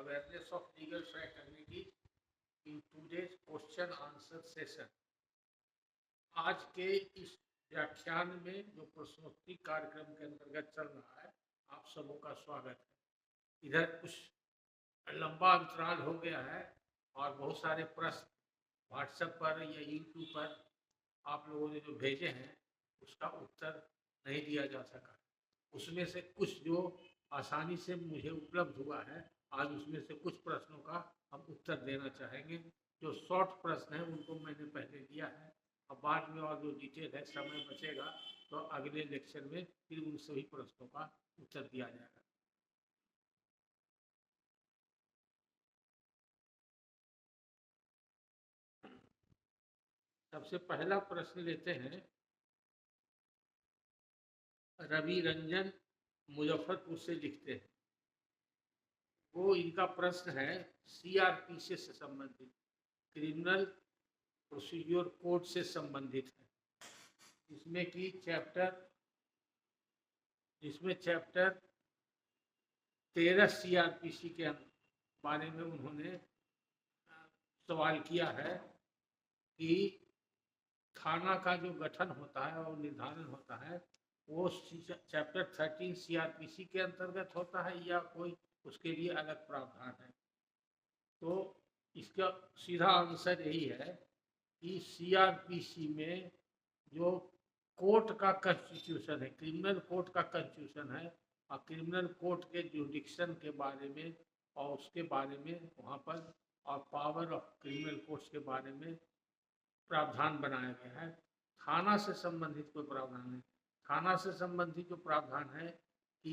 awareness of legal fraternity in today's question answer session. आज के इस व्याख्यान में जो प्रश्नोत्तरी कार्यक्रम के अंतर्गत चल रहा है, आप सबों का स्वागत है। इधर कुछ लंबा अंतराल हो गया है और बहुत सारे प्रश्न व्हाट्सएप पर या यूट्यूब पर आप लोगों ने जो भेजे हैं उसका उत्तर नहीं दिया जा सका। उसमें से कुछ जो आसानी से मुझे उपलब्ध हुआ है, आज उसमें से कुछ प्रश्नों का हम उत्तर देना चाहेंगे। जो शॉर्ट प्रश्न है उनको मैंने पहले दिया है, अब बाद में और जो डिटेल है समय बचेगा तो अगले लेक्चर में फिर उन सभी प्रश्नों का उत्तर दिया जाएगा। सबसे पहला प्रश्न लेते हैं। रवि रंजन मुजफ्फरपुर से लिखते हैं, वो इनका प्रश्न है सीआरपी से संबंधित, क्रिमिनल प्रोसीड्यूर कोड से संबंधित है। इसमें चैप्टर 13 सीआरपीसी के बारे में उन्होंने सवाल किया है कि थाना का जो गठन होता है और निर्धारण होता है वो चैप्टर 13 सीआरपीसी के अंतर्गत होता है या कोई उसके लिए अलग प्रावधान है। तो इसका सीधा आंसर यही है कि सीआरपीसी में जो कोर्ट का कॉन्स्टिट्यूशन है, क्रिमिनल कोर्ट का कॉन्स्टिट्यूशन है और क्रिमिनल कोर्ट के जुडिक्शन के बारे में और उसके बारे में वहाँ पर और पावर ऑफ क्रिमिनल कोर्ट्स के बारे में प्रावधान बनाया गया है। थाना से संबंधित कोई प्रावधान नहीं। थाना से संबंधित जो प्रावधान है कि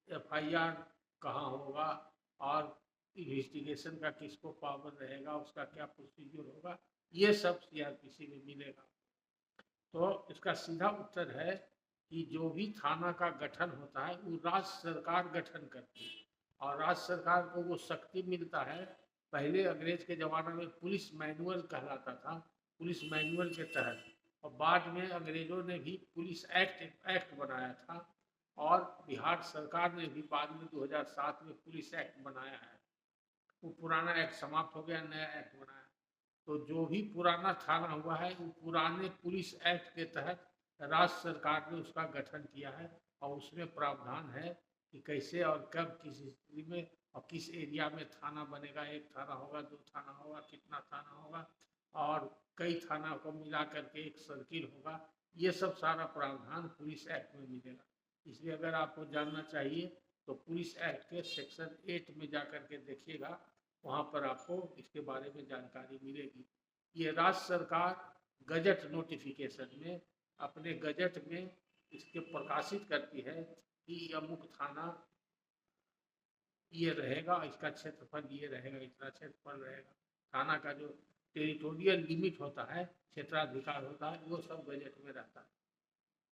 एफआईआर कहाँ होगा और इन्वेस्टिगेशन का किसको पावर रहेगा, उसका क्या प्रोसीजर होगा, ये सब सीआरपीसी में मिलेगा। तो इसका सीधा उत्तर है कि जो भी थाना का गठन होता है वो राज्य सरकार गठन करती है और राज्य सरकार को वो शक्ति मिलता है। पहले अंग्रेज के ज़माना में पुलिस मैनुअल कहलाता था, पुलिस मैनुअल के तहत, और बाद में अंग्रेजों ने भी पुलिस एक्ट बनाया था और बिहार सरकार ने भी बाद में 2007 में पुलिस एक्ट बनाया है। वो पुराना एक्ट समाप्त हो गया, नया एक्ट बनाया। तो जो भी पुराना थाना हुआ है वो पुराने पुलिस एक्ट के तहत राज्य सरकार ने उसका गठन किया है और उसमें प्रावधान है कि कैसे और कब किस स्थिति में और किस एरिया में थाना बनेगा। एक थाना होगा, 2 थाना होगा, कितना थाना होगा और कई थाना को मिला करके एक सर्किल होगा। ये सब सारा प्रावधान पुलिस एक्ट में मिलेगा। इसलिए अगर आपको जानना चाहिए तो पुलिस एक्ट के सेक्शन 8 में जा कर के देखिएगा, वहाँ पर आपको इसके बारे में जानकारी मिलेगी। ये राज्य सरकार गजट नोटिफिकेशन में अपने गजट में इसके प्रकाशित करती है कि अमुक थाना ये रहेगा, इसका क्षेत्रफल ये रहेगा, इतना क्षेत्रफल रहेगा। थाना का जो टेरिटोरियल लिमिट होता है, क्षेत्राधिकार होता है, वो सब गजट में रहता है।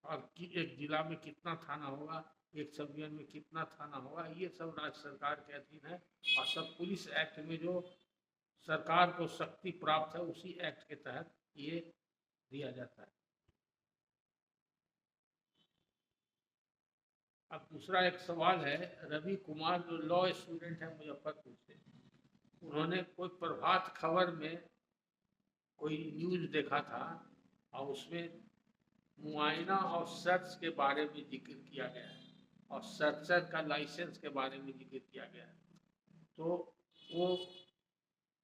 और एक जिला में कितना थाना होगा, एक सब डिवीजन में कितना थाना होगा, ये सब राज्य सरकार के अधीन है और सब पुलिस एक्ट में जो सरकार को शक्ति प्राप्त है उसी एक्ट के तहत ये दिया जाता है। अब दूसरा एक सवाल है, रवि कुमार जो लॉ स्टूडेंट है मुजफ्फरपुर से, उन्होंने कोई प्रभात खबर में कोई न्यूज देखा था और उसमें मुआयना और सर्च के बारे में जिक्र किया गया है और सर्चर का लाइसेंस के बारे में जिक्र किया गया है। तो वो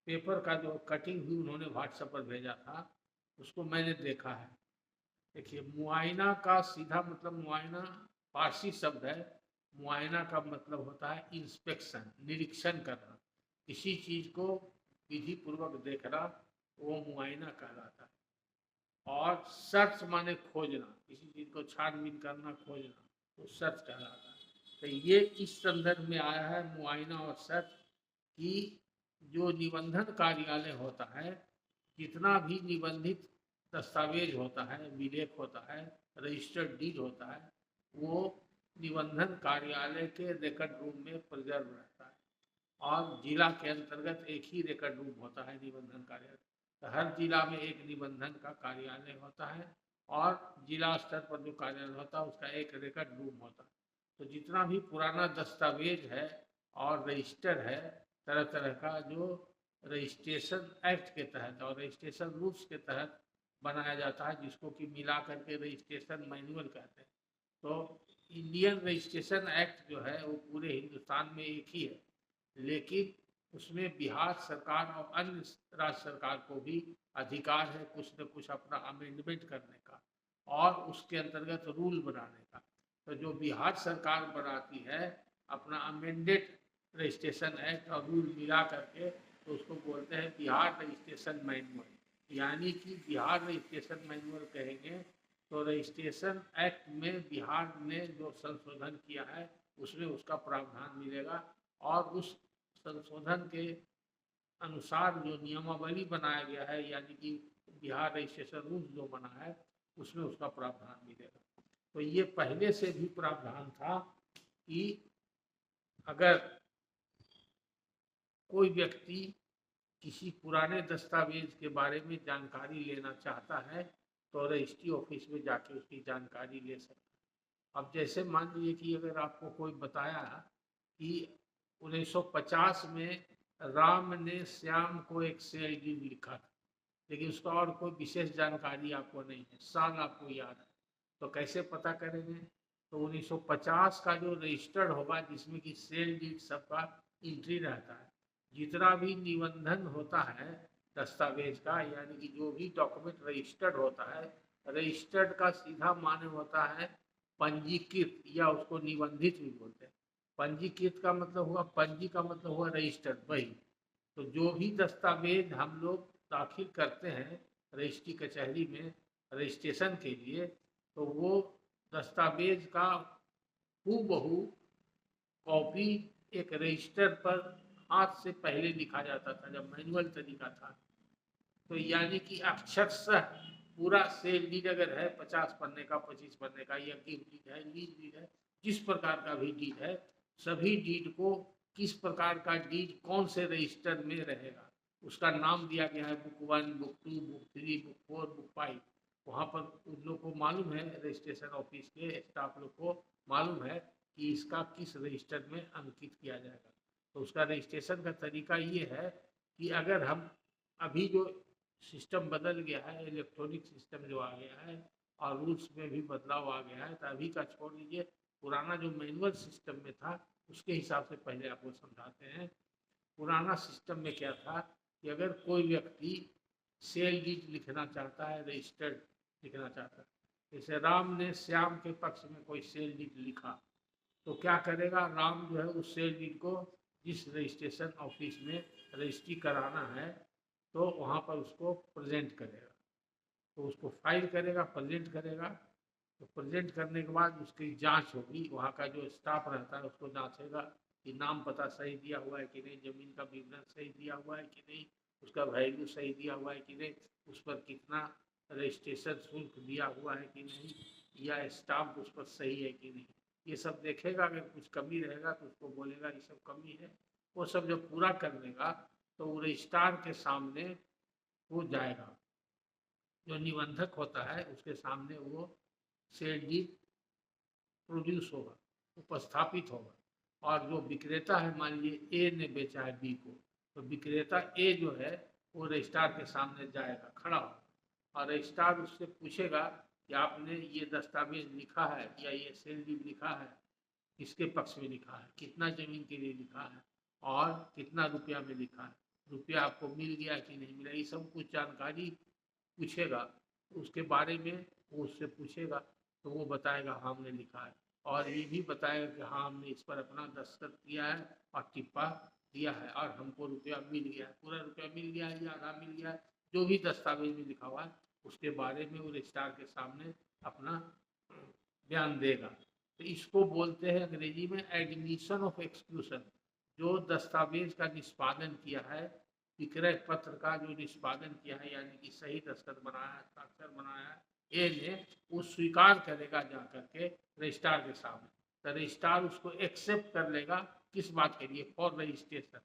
पेपर का जो कटिंग भी उन्होंने व्हाट्सएप पर भेजा था उसको मैंने देखा है। देखिए, मुआयना का सीधा मतलब, मुआयना फारसी शब्द है। मुआयना का मतलब होता है इंस्पेक्शन, निरीक्षण करना, किसी चीज़ को विधि पूर्वक देखना, वो मुआयना कहलाता है। और सर्च माने खोजना, किसी चीज़ को छानबीन करना, खोजना, तो सर्च कहलाता है। तो ये इस संदर्भ में आया है मुआयना और सर्च कि जो निबंधन कार्यालय होता है, जितना भी निबंधित दस्तावेज होता है, विलेख होता है, रजिस्टर्ड डीड होता है, वो निबंधन कार्यालय के रिकॉर्ड रूम में प्रिजर्व रहता है और जिला के अंतर्गत एक ही रिकॉर्ड रूम होता है निबंधन कार्यालय। तो हर जिला में एक निबंधन का कार्यालय होता है और जिला स्तर पर जो कार्यालय होता है उसका एक रिकॉर्ड रूम होता है। तो जितना भी पुराना दस्तावेज है और रजिस्टर है तरह तरह का जो रजिस्ट्रेशन एक्ट के तहत और रजिस्ट्रेशन रूल्स के तहत बनाया जाता है, जिसको कि मिला करके रजिस्ट्रेशन मैनुअल कहते हैं। तो इंडियन रजिस्ट्रेशन एक्ट जो है वो पूरे हिंदुस्तान में एक ही है, लेकिन उसमें बिहार सरकार और अन्य राज्य सरकार को भी अधिकार है कुछ न कुछ अपना अमेंडमेंट करने का और उसके अंतर्गत रूल बनाने का। तो जो बिहार सरकार बनाती है अपना अमेंडेड रजिस्ट्रेशन एक्ट और रूल मिला करके, तो उसको बोलते हैं बिहार रजिस्ट्रेशन मैनुअल। यानी कि बिहार रजिस्ट्रेशन मैनुअल कहेंगे तो रजिस्ट्रेशन एक्ट में बिहार ने जो संशोधन किया है उसमें उसका प्रावधान मिलेगा और उस संशोधन के अनुसार जो नियमावली बनाया गया है, यानी कि बिहार रजिस्ट्रेशन रूल जो बना है उसमें उसका प्रावधान मिलेगा। तो ये पहले से भी प्रावधान था कि अगर कोई व्यक्ति किसी पुराने दस्तावेज के बारे में जानकारी लेना चाहता है तो रजिस्ट्री ऑफिस में जाके उसकी जानकारी ले सकता है। अब जैसे मान लीजिए कि अगर आपको कोई बताया कि 1950 में राम ने श्याम को एक सेल डीड लिखा था, लेकिन उसका और कोई विशेष जानकारी आपको नहीं है, साल आपको याद है, तो कैसे पता करेंगे? तो 1950 का जो रजिस्टर्ड होगा जिसमें कि सेल डीड सबका एंट्री रहता है, जितना भी निबंधन होता है दस्तावेज का, यानी कि जो भी डॉक्यूमेंट रजिस्टर्ड होता है, रजिस्टर्ड का सीधा माने होता है पंजीकृत, या उसको निबंधित भी बोलते हैं। पंजीकृत का मतलब हुआ, पंजी का मतलब हुआ रजिस्टर्ड, वही। तो जो भी दस्तावेज हम लोग दाखिल करते हैं रजिस्ट्री कचहरी में रजिस्ट्रेशन के लिए, तो वो दस्तावेज का हूबहू कॉपी एक रजिस्टर पर हाथ से पहले लिखा जाता था जब मैनुअल तरीका था। तो यानी कि अक्षरशः पूरा सेल डीड अगर है 50 पन्ने का, 25 पन्ने का, या गिफ्ट डीड है, लीज डीड है, जिस प्रकार का भी डीड है, सभी डीड को किस प्रकार का डीड कौन से रजिस्टर में रहेगा उसका नाम दिया गया है। Book 1, book 2, book 3, book 4, book 5। वहाँ पर उन लोग को मालूम है, रजिस्ट्रेशन ऑफिस के स्टाफ लोग को मालूम है कि इसका किस रजिस्टर में अंकित किया जाएगा। तो उसका रजिस्ट्रेशन का तरीका ये है कि अगर हम अभी जो सिस्टम बदल गया है, इलेक्ट्रॉनिक सिस्टम जो आ गया है और रूल्स में भी बदलाव आ गया है, तो अभी का छोड़ दीजिए, पुराना जो मैनुअल सिस्टम में था उसके हिसाब से पहले आपको समझाते हैं। पुराना सिस्टम में क्या था कि अगर कोई व्यक्ति सेल डीड लिखना चाहता है, रजिस्टर्ड लिखना चाहता है, जैसे राम ने श्याम के पक्ष में कोई सेल डीड लिखा, तो क्या करेगा, राम जो है उस सेल डीड को जिस रजिस्ट्रेशन ऑफिस में रजिस्ट्री कराना है तो वहाँ पर उसको प्रेजेंट करेगा, तो उसको फाइल करेगा, प्रेजेंट करेगा। तो प्रेजेंट करने के बाद उसकी जांच होगी, वहाँ का जो स्टाफ रहता है उसको जांचेगा कि नाम पता सही दिया हुआ है कि नहीं, ज़मीन का विवरण सही दिया हुआ है कि नहीं, उसका वैल्यू सही दिया हुआ है कि नहीं, उस पर कितना रजिस्ट्रेशन शुल्क दिया हुआ है कि नहीं, या स्टाम्प उस पर सही है कि नहीं, ये सब देखेगा। अगर कुछ कमी रहेगा तो उसको बोलेगा ये सब कमी है। वो सब जब पूरा कर लेगा तो वो रजिस्ट्रार के सामने वो जाएगा, जो निबंधक होता है उसके सामने वो सेल डीड प्रोड्यूस होगा, उपस्थापित होगा। और जो विक्रेता है, मान लीजिए ए ने बेचा है बी को, तो विक्रेता ए जो है वो रजिस्ट्रार के सामने जाएगा, खड़ा होगा, और रजिस्ट्रार उससे पूछेगा कि आपने ये दस्तावेज लिखा है या ये सेल डीड लिखा है, किसके पक्ष में लिखा है, कितना जमीन के लिए लिखा है और कितना रुपया में लिखा है, रुपया आपको मिल गया कि नहीं मिला, ये सब कुछ जानकारी पूछेगा। उसके बारे में वो उससे पूछेगा तो वो बताएगा हाँ हमने लिखा है, और ये भी बताएगा कि हाँ हमने इस पर अपना दस्तखत किया है और टिप्पा दिया है और हमको रुपया मिल गया है, पूरा रुपया मिल गया है या आधा मिल गया है, जो भी दस्तावेज में लिखा हुआ है उसके बारे में वो रजिस्ट्रार के सामने अपना बयान देगा। तो इसको बोलते हैं अंग्रेजी में एडमिशन ऑफ एक्सक्लूशन। जो दस्तावेज का निष्पादन किया है, विक्रय पत्र का जो निष्पादन किया है, यानी कि सही दस्तखत बनाया है, हस्ताक्षर बनाया है ए ने, वो स्वीकार करेगा जा करके रजिस्ट्रार के सामने। तो रजिस्ट्रार उसको एक्सेप्ट कर लेगा, किस बात के लिए, फॉर रजिस्ट्रेशन।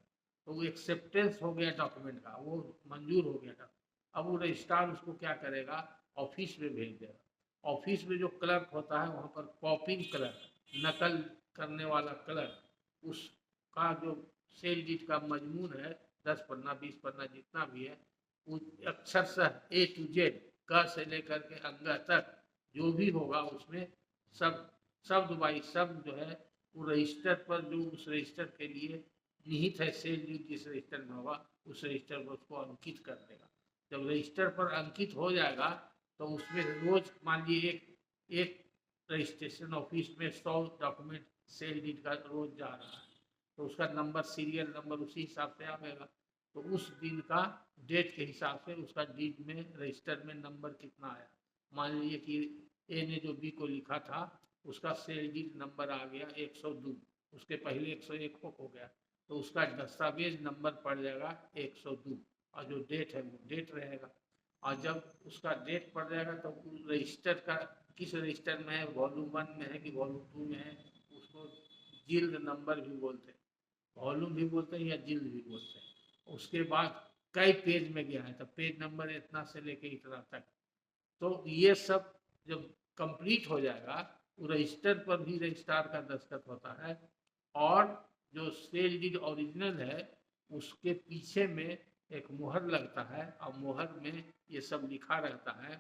तो वो एक्सेप्टेंस हो गया डॉक्यूमेंट का, वो मंजूर हो गया। अब वो रजिस्ट्रार उसको क्या करेगा, ऑफिस में भेज देगा। ऑफिस में जो क्लर्क होता है वहाँ पर कॉपिंग क्लर्क, नकल करने वाला क्लर्क, उसका जो सेल डीड का मजमून है, 10 पन्ना 20 पन्ना जितना भी है, अक्षरशः ए टू जेड, क से लेकर के अंग तक जो भी होगा उसमें सब शब्द बाई शब्द जो है वो रजिस्टर पर, जो उस रजिस्टर के लिए निहित है सेल डीड जिस रजिस्टर में होगा उस रजिस्टर पर उसको अंकित कर देगा। जब रजिस्टर पर अंकित हो जाएगा तो उसमें रोज मान लीजिए एक रजिस्ट्रेशन ऑफिस में 100 डॉक्यूमेंट सेल डीड का रोज जा रहा है, तो उसका नंबर, सीरियल नंबर उसी हिसाब से आएगा। तो उस दिन का डेट के हिसाब से उसका डीड में रजिस्टर में नंबर कितना आया, मान लीजिए कि ए ने जो बी को लिखा था उसका सेल डीड नंबर आ गया 102, उसके पहले 101 हो गया, तो उसका दस्तावेज नंबर पड़ जाएगा 102 और जो डेट है वो डेट रहेगा। और जब उसका डेट पड़ जाएगा तो रजिस्टर का किस रजिस्टर में है, वॉल्यूम 1 में है कि वॉल्यूम 2 में है, उसको जिल्द नंबर भी बोलते हैं, वॉल्यूम भी बोलते हैं या जिल्द भी बोलते हैं। उसके बाद कई पेज में गया है तो पेज नंबर इतना से लेके इतना तक, तो ये सब जब कंप्लीट हो जाएगा वो रजिस्टर पर भी रजिस्ट्रार का दस्तखत होता है, और जो सेल डीड ओरिजिनल है उसके पीछे में एक मुहर लगता है, और मुहर में ये सब लिखा रहता है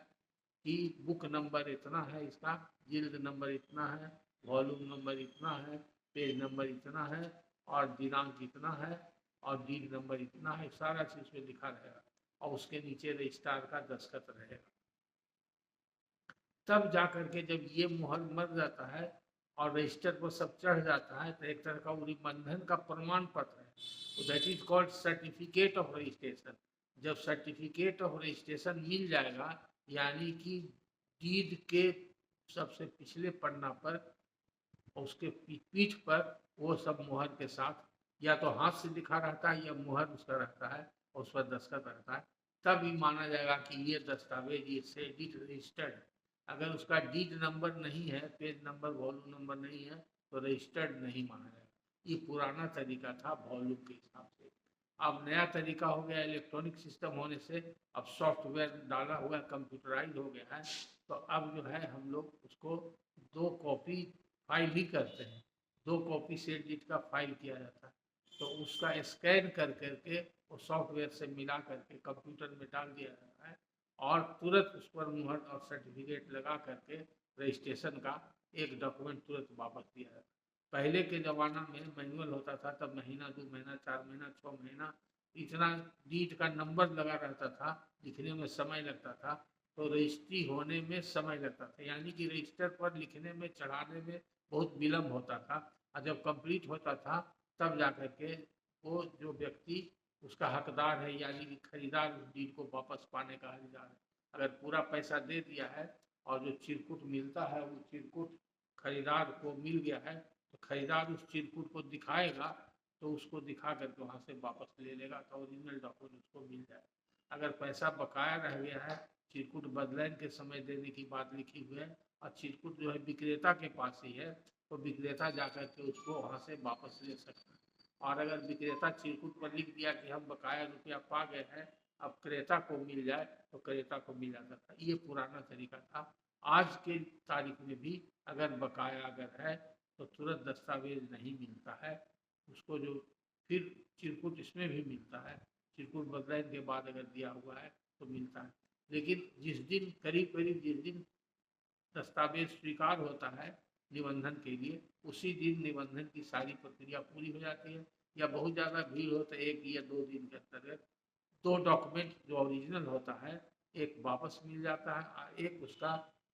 कि बुक नंबर इतना है, इसका जिल्द नंबर इतना है, वॉल्यूम नंबर इतना है, पेज नंबर इतना है, और दिनांक इतना है, और डीड नंबर इतना है, सारा चीज उसमें लिखा रहेगा और उसके नीचे रजिस्ट्रार का दस्तखत रहेगा। तब जा करके जब ये मुहर मर जाता है और रजिस्टर पर सब चढ़ जाता है तो एक तरह का निबंधन का प्रमाण पत्र है, that is called certificate of registration. जब सर्टिफिकेट ऑफ रजिस्ट्रेशन मिल जाएगा, यानी कि डीड के सबसे पिछले पन्ना पर उसके पीठ पर वो सब मुहर के साथ या तो हाथ से लिखा रहता है या मुहर उसका रहता है और उस पर दस्तखत रहता है, तब ही माना जाएगा कि ये दस्तावेज ये से डीड रजिस्टर्ड। अगर उसका डीड नंबर नहीं है, पेज नंबर वॉल्यूम नंबर नहीं है, तो रजिस्टर्ड नहीं माना जाएगा। ये पुराना तरीका था वॉल्यूम के हिसाब से। अब नया तरीका हो गया इलेक्ट्रॉनिक सिस्टम होने से, अब सॉफ्टवेयर डाला हुआ है, कंप्यूटराइज हो गया है, तो अब जो है हम लोग उसको 2 कॉपी फाइल ही करते हैं, 2 कॉपी सेल डीड का फाइल किया जाता है, तो उसका स्कैन कर करके वो सॉफ्टवेयर से मिला करके कंप्यूटर में डाल दिया जाता है और तुरंत उस पर मुहर और सर्टिफिकेट लगा करके रजिस्ट्रेशन का एक डॉक्यूमेंट तुरंत वापस दिया जाता है। पहले के ज़माना में मैनुअल होता था, तब महीना 2 महीना 4 महीना 6 महीना इतना डीड का नंबर लगा रहता था, लिखने में समय लगता था, तो रजिस्ट्री होने में समय लगता था, यानी कि रजिस्टर पर लिखने में चढ़ाने में बहुत विलम्ब होता था। और जब कंप्लीट होता था तब जा कर के वो जो व्यक्ति उसका हकदार है, यानी कि खरीदार उस डीड को वापस पाने का हकदार है। अगर पूरा पैसा दे दिया है और जो चिरकुट मिलता है वो चिरकुट खरीदार को मिल गया है, तो खरीदार उस चिरकुट को दिखाएगा, तो उसको दिखा करके वहाँ से वापस ले लेगा तो ओरिजिनल डॉक्यूमेंट उसको मिल जाए। अगर पैसा बकाया रह गया है, चिरकुट बदलैन के समय देने की बात लिखी हुई है और चिरकुट जो है विक्रेता के पास ही है, तो विक्रेता जाकर के उसको वहाँ से वापस ले सकता है। और अगर विक्रेता चिरकुट पर लिख दिया कि हम बकाया रुपया पा गए हैं, अब क्रेता को मिल जाए, तो क्रेता को मिल जाता था। ये पुराना तरीका था। आज के तारीख में भी अगर बकाया अगर है तो तुरंत दस्तावेज नहीं मिलता है, उसको जो फिर चिरकुट इसमें भी मिलता है, चिरकुट बदलाइन के बाद अगर दिया हुआ है तो मिलता है। लेकिन जिस दिन करीब करीब जिस दिन दस्तावेज स्वीकार होता है निबंधन के लिए, उसी दिन निबंधन की सारी प्रक्रिया पूरी हो जाती है, या बहुत ज़्यादा भीड़ हो तो 1 या 2 दिन के अंतर्गत 2 डॉक्यूमेंट जो ओरिजिनल होता है एक वापस मिल जाता है और एक उसका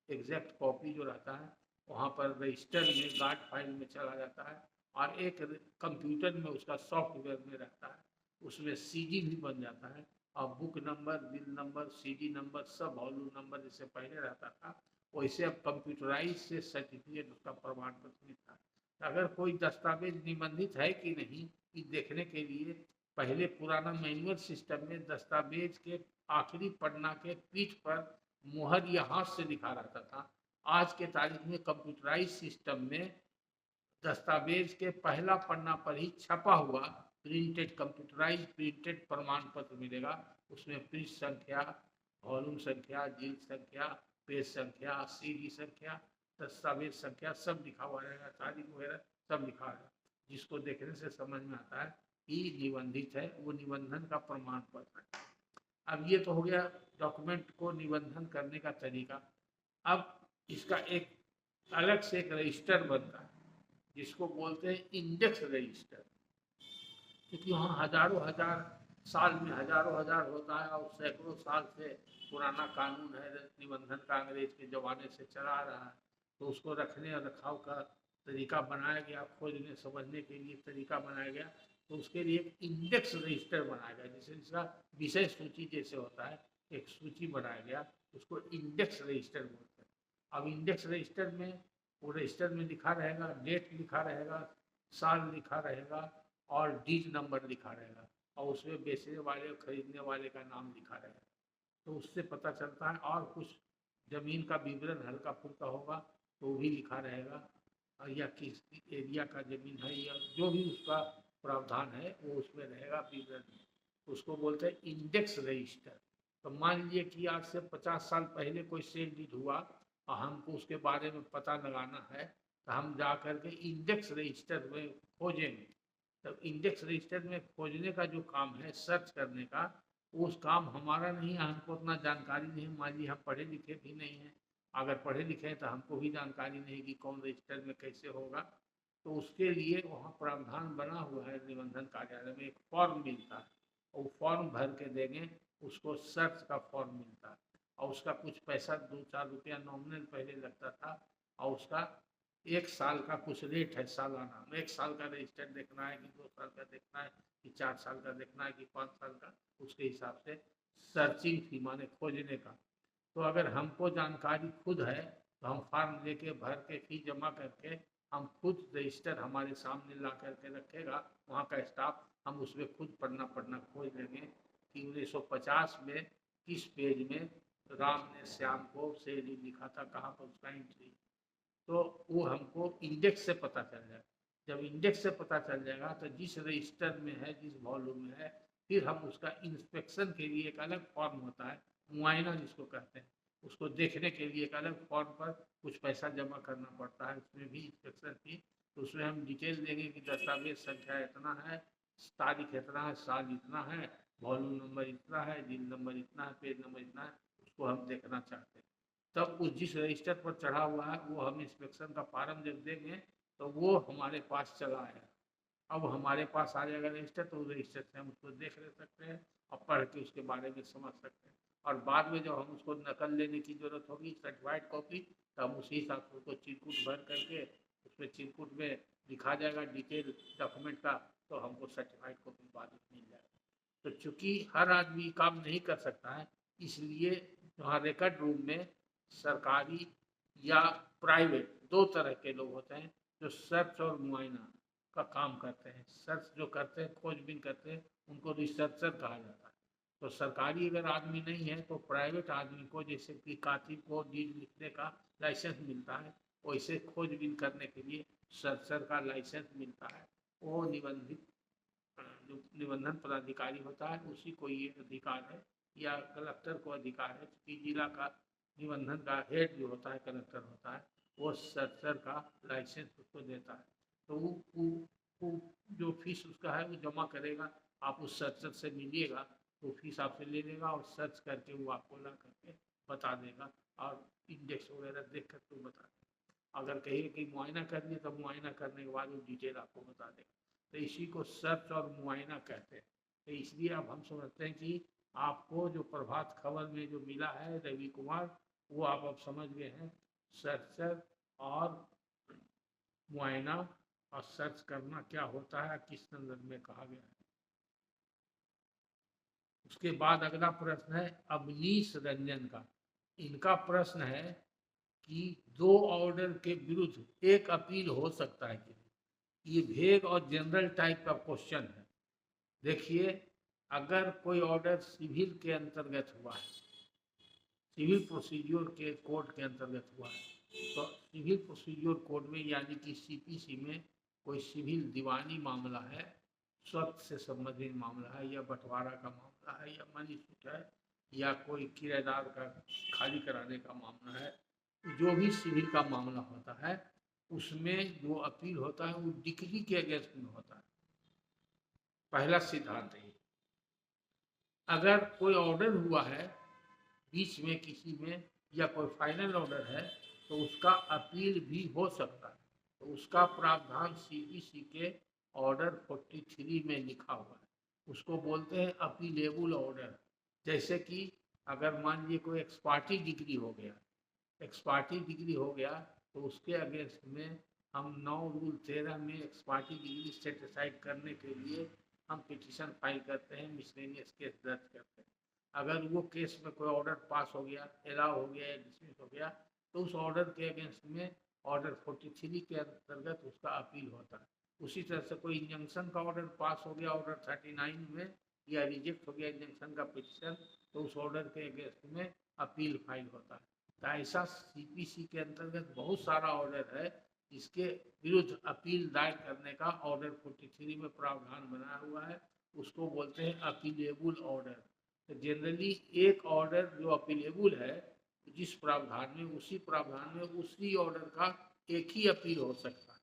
एग्जैक्ट कॉपी जो रहता है वहाँ पर रजिस्टर में गार्ड फाइल में चला जाता है, और एक कंप्यूटर में उसका सॉफ्टवेयर में रहता है, उसमें सीडी भी बन जाता है, और book number, bill number, CD number, सब वॉल्यूम नंबर जैसे पहले रहता था वैसे अब कंप्यूटराइज से सर्टिफिकेट उसका प्रमाण पत्र मिलता है। अगर कोई दस्तावेज निबंधित है कि नहीं ये देखने के लिए पहले पुराना मैनुअल सिस्टम में दस्तावेज के आखिरी पन्ना के पीठ पर मुहर या हाथ से लिखा रहता था। आज के तारीख में कंप्यूटराइज सिस्टम में दस्तावेज के पहला पन्ना पर ही छपा हुआ प्रिंटेड कंप्यूटराइज प्रिंटेड प्रमाण पत्र मिलेगा। उसमें पृष्ठ संख्या, वॉल्यूम संख्या, जिल्द संख्या, पेज संख्या, सीडी संख्या, दस्तावेज संख्या सब लिखा हुआ रहेगा, तारीख वगैरह सब लिखा है, जिसको देखने से समझ में आता है ही निबंधित है, वो निबंधन का प्रमाण पत्र है। अब ये तो हो गया डॉक्यूमेंट को निबंधन करने का तरीका। अब इसका एक अलग से एक रजिस्टर बनता है जिसको बोलते हैं इंडेक्स रजिस्टर, क्योंकि वहाँ हजारों हजार साल में हजारों हजार होता है और सैकड़ों साल से पुराना कानून है निबंधन का, अंग्रेज के जमाने से चला आ रहा है, तो उसको रखने और रखाव का तरीका बनाया गया, खोजने समझने के लिए तरीका बनाया गया। तो उसके लिए एक इंडेक्स रजिस्टर बनाया गया, जिसे इसका विषय सूची जैसे होता है एक सूची बनाया गया, उसको इंडेक्स रजिस्टर बोलते हैं। अब इंडेक्स रजिस्टर में वो रजिस्टर में लिखा रहेगा, डेट लिखा रहेगा, साल लिखा रहेगा और डीड नंबर लिखा रहेगा, और उसमें बेचने वाले और खरीदने वाले का नाम लिखा रहेगा। तो उससे पता चलता है, और कुछ जमीन का विवरण हल्का फुल्का होगा तो भी लिखा रहेगा, और या किस एरिया का जमीन है या जो भी उसका प्रावधान है वो उसमें रहेगा विवरण में। उसको बोलते हैं इंडेक्स रजिस्टर। तो मान लीजिए कि आज से 50 साल पहले कोई सेल डीड हुआ और हमको उसके बारे में पता लगाना है, तो हम जा करके इंडेक्स रजिस्टर में खोजेंगे। तब इंडेक्स रजिस्टर में खोजने का जो काम है, सर्च करने का, उस काम हमारा नहीं है, हमको उतना जानकारी नहीं। मान लीजिए हम पढ़े लिखे भी नहीं हैं, अगर पढ़े लिखे हैं तो हमको भी जानकारी नहीं कि कौन रजिस्टर में कैसे होगा। तो उसके लिए वहाँ प्रावधान बना हुआ है निबंधन कार्यालय में, एक फॉर्म मिलता है और वो फॉर्म भर के देंगे, उसको सर्च का फॉर्म मिलता है और उसका कुछ पैसा 2-4 रुपया नॉमिनल पहले लगता था, और उसका 1 साल का कुछ रेट है सालाना। 1 साल का रजिस्टर देखना है कि 2 साल का देखना है कि 4 साल का देखना है कि 5 साल का, उसके हिसाब से सर्चिंग फी माने खोजने का। तो अगर हमको जानकारी खुद है तो हम फॉर्म लेके भर के फी जमा करके हम खुद रजिस्टर हमारे सामने ला करके रखेगा वहाँ का स्टाफ, हम उसमें खुद पढ़ना खोज लेंगे कि 1950 में किस पेज में राम ने श्याम को शेरनी लिखा था, कहाँ पर उसका एंट्री। तो वो हमको इंडेक्स से पता चल जाएगा। जब इंडेक्स से पता चल जाएगा तो जिस रजिस्टर में है, जिस वॉल्यूम में है, फिर हम उसका इंस्पेक्शन के लिए एक अलग फॉर्म होता है, मुआयना जिसको कहते हैं, उसको देखने के लिए एक अलग फॉर्म पर कुछ पैसा जमा करना पड़ता है, उसमें भी इंस्पेक्शन की। तो उसमें हम डिटेल देंगे कि दस्तावेज संख्या इतना है, तारीख इतना है, साल इतना है, वॉल्यूम नंबर इतना है, जिल नंबर इतना है, पेज नंबर इतना है, उसको हम देखना चाहते हैं। तब उस जिस रजिस्टर पर चढ़ा हुआ है वो हम इंस्पेक्शन का फॉर्म जब देंगे तो वो हमारे पास चला आएगा। अब हमारे पास आ जाएगा रजिस्टर, तो उस रजिस्टर से हम उसको देख ले सकते हैं और पढ़ के उसके बारे में समझ सकते हैं। और बाद में जब हम उसको नकल लेने की जरूरत होगी, सर्टिफाइड कॉपी, तो हम उसी हिसाब से उसको चिरकुट भर करके उसमें चिरकुट में लिखा जाएगा डिटेल डॉक्यूमेंट का, तो हमको सर्टिफाइड कॉपी बाद में मिल जाएगा। तो चूंकि हर आदमी काम नहीं कर सकता है, इसलिए वहाँ रिकॉर्ड रूम में सरकारी या प्राइवेट 2 तरह के लोग होते हैं जो सर्च और मुआयना का काम करते हैं। सर्च जो करते हैं, खोजबीन करते हैं, उनको रिसर्चर कहा जाता है। तो सरकारी अगर आदमी नहीं है तो प्राइवेट आदमी को, जैसे कि कातिब को डीड लिखने का लाइसेंस मिलता है, वैसे खोजबीन करने के लिए सर्चर का लाइसेंस मिलता है। वो निबंधित जो निबंधन पदाधिकारी होता है उसी को ये अधिकार है, या कलेक्टर को अधिकार है कि जिला का निबंधन का हेड जो होता है कलेक्टर होता है, वो सर्चर का लाइसेंस उसको देता है। तो वो जो फीस उसका है वो जमा करेगा, आप उस सर्चर से मिलिएगा तो फीस आपसे ले लेगा और सर्च करके वो आपको ला करके बता देगा, और इंडेक्स वगैरह देख करके वो बता देगा। अगर कहिए कि मुआयना कर लिए तो मुआयना करने के बाद वो डिटेल आपको बता देगा। तो इसी को सर्च और मुआयना कहते हैं। तो इसलिए अब हम समझते हैं कि आपको जो प्रभात खबर में जो मिला है रवि कुमार, वो आप अब समझ गए हैं सर्चर और मुआयना, और सर्च करना क्या होता है, किस संदर्भ में कहा गया है। उसके बाद अगला प्रश्न है अवनीश रंजन का। इनका प्रश्न है कि 2 ऑर्डर के विरुद्ध एक अपील हो सकता है कि ये भेग और जनरल टाइप का क्वेश्चन है। देखिए, अगर कोई ऑर्डर सिविल के अंतर्गत हुआ है, सिविल प्रोसीजर के कोड के अंतर्गत हुआ है, तो सिविल प्रोसीजर कोड में यानी कि सीपीसी में कोई सिविल दीवानी मामला है, स्वत से संबंधित मामला है, या बंटवारा का मामला है, या मनी सूट है, या कोई किराएदार का खाली कराने का मामला है, जो भी सिविल का मामला होता है उसमें जो अपील होता है वो डिक्री के अगेंस्ट में होता है। पहला सिद्धांत है। अगर कोई ऑर्डर हुआ है बीच में किसी में या कोई फाइनल ऑर्डर है तो उसका अपील भी हो सकता है, तो उसका प्रावधान सीपीसी के ऑर्डर 43 में लिखा हुआ है, उसको बोलते हैं अपीलेबल ऑर्डर। जैसे कि अगर मान लीजिए कोई एक्सपार्टी डिग्री हो गया, एक्सपार्टी डिग्री हो गया तो उसके अगेंस्ट में हम 9 रूल 13 में एक्सपार्टी डिग्री सेटिसाइड करने के लिए हम पिटीशन फाइल करते हैं, मिसलेनियस केस दर्ज करते हैं। अगर वो केस में कोई ऑर्डर पास हो गया, अलाउ हो गया या डिसमिस हो गया तो उस ऑर्डर के अगेंस्ट में ऑर्डर 43 के अंतर्गत उसका अपील होता है। उसी तरह से कोई इंजंक्शन का ऑर्डर पास हो गया ऑर्डर 39 में या रिजेक्ट हो गया इंजंक्शन का पिटीशन, तो उस ऑर्डर के अगेंस्ट में अपील फाइल होता है। तो ऐसा सीपीसी के अंतर्गत बहुत सारा ऑर्डर है जिसके विरुद्ध अपील दायर करने का ऑर्डर 43 में प्रावधान बना हुआ है, उसको बोलते हैं अपीलेबल ऑर्डर। तो जनरली एक ऑर्डर जो अपीलेबल है जिस प्रावधान में, उसी प्रावधान में उसी ऑर्डर का एक ही अपील हो सकता है।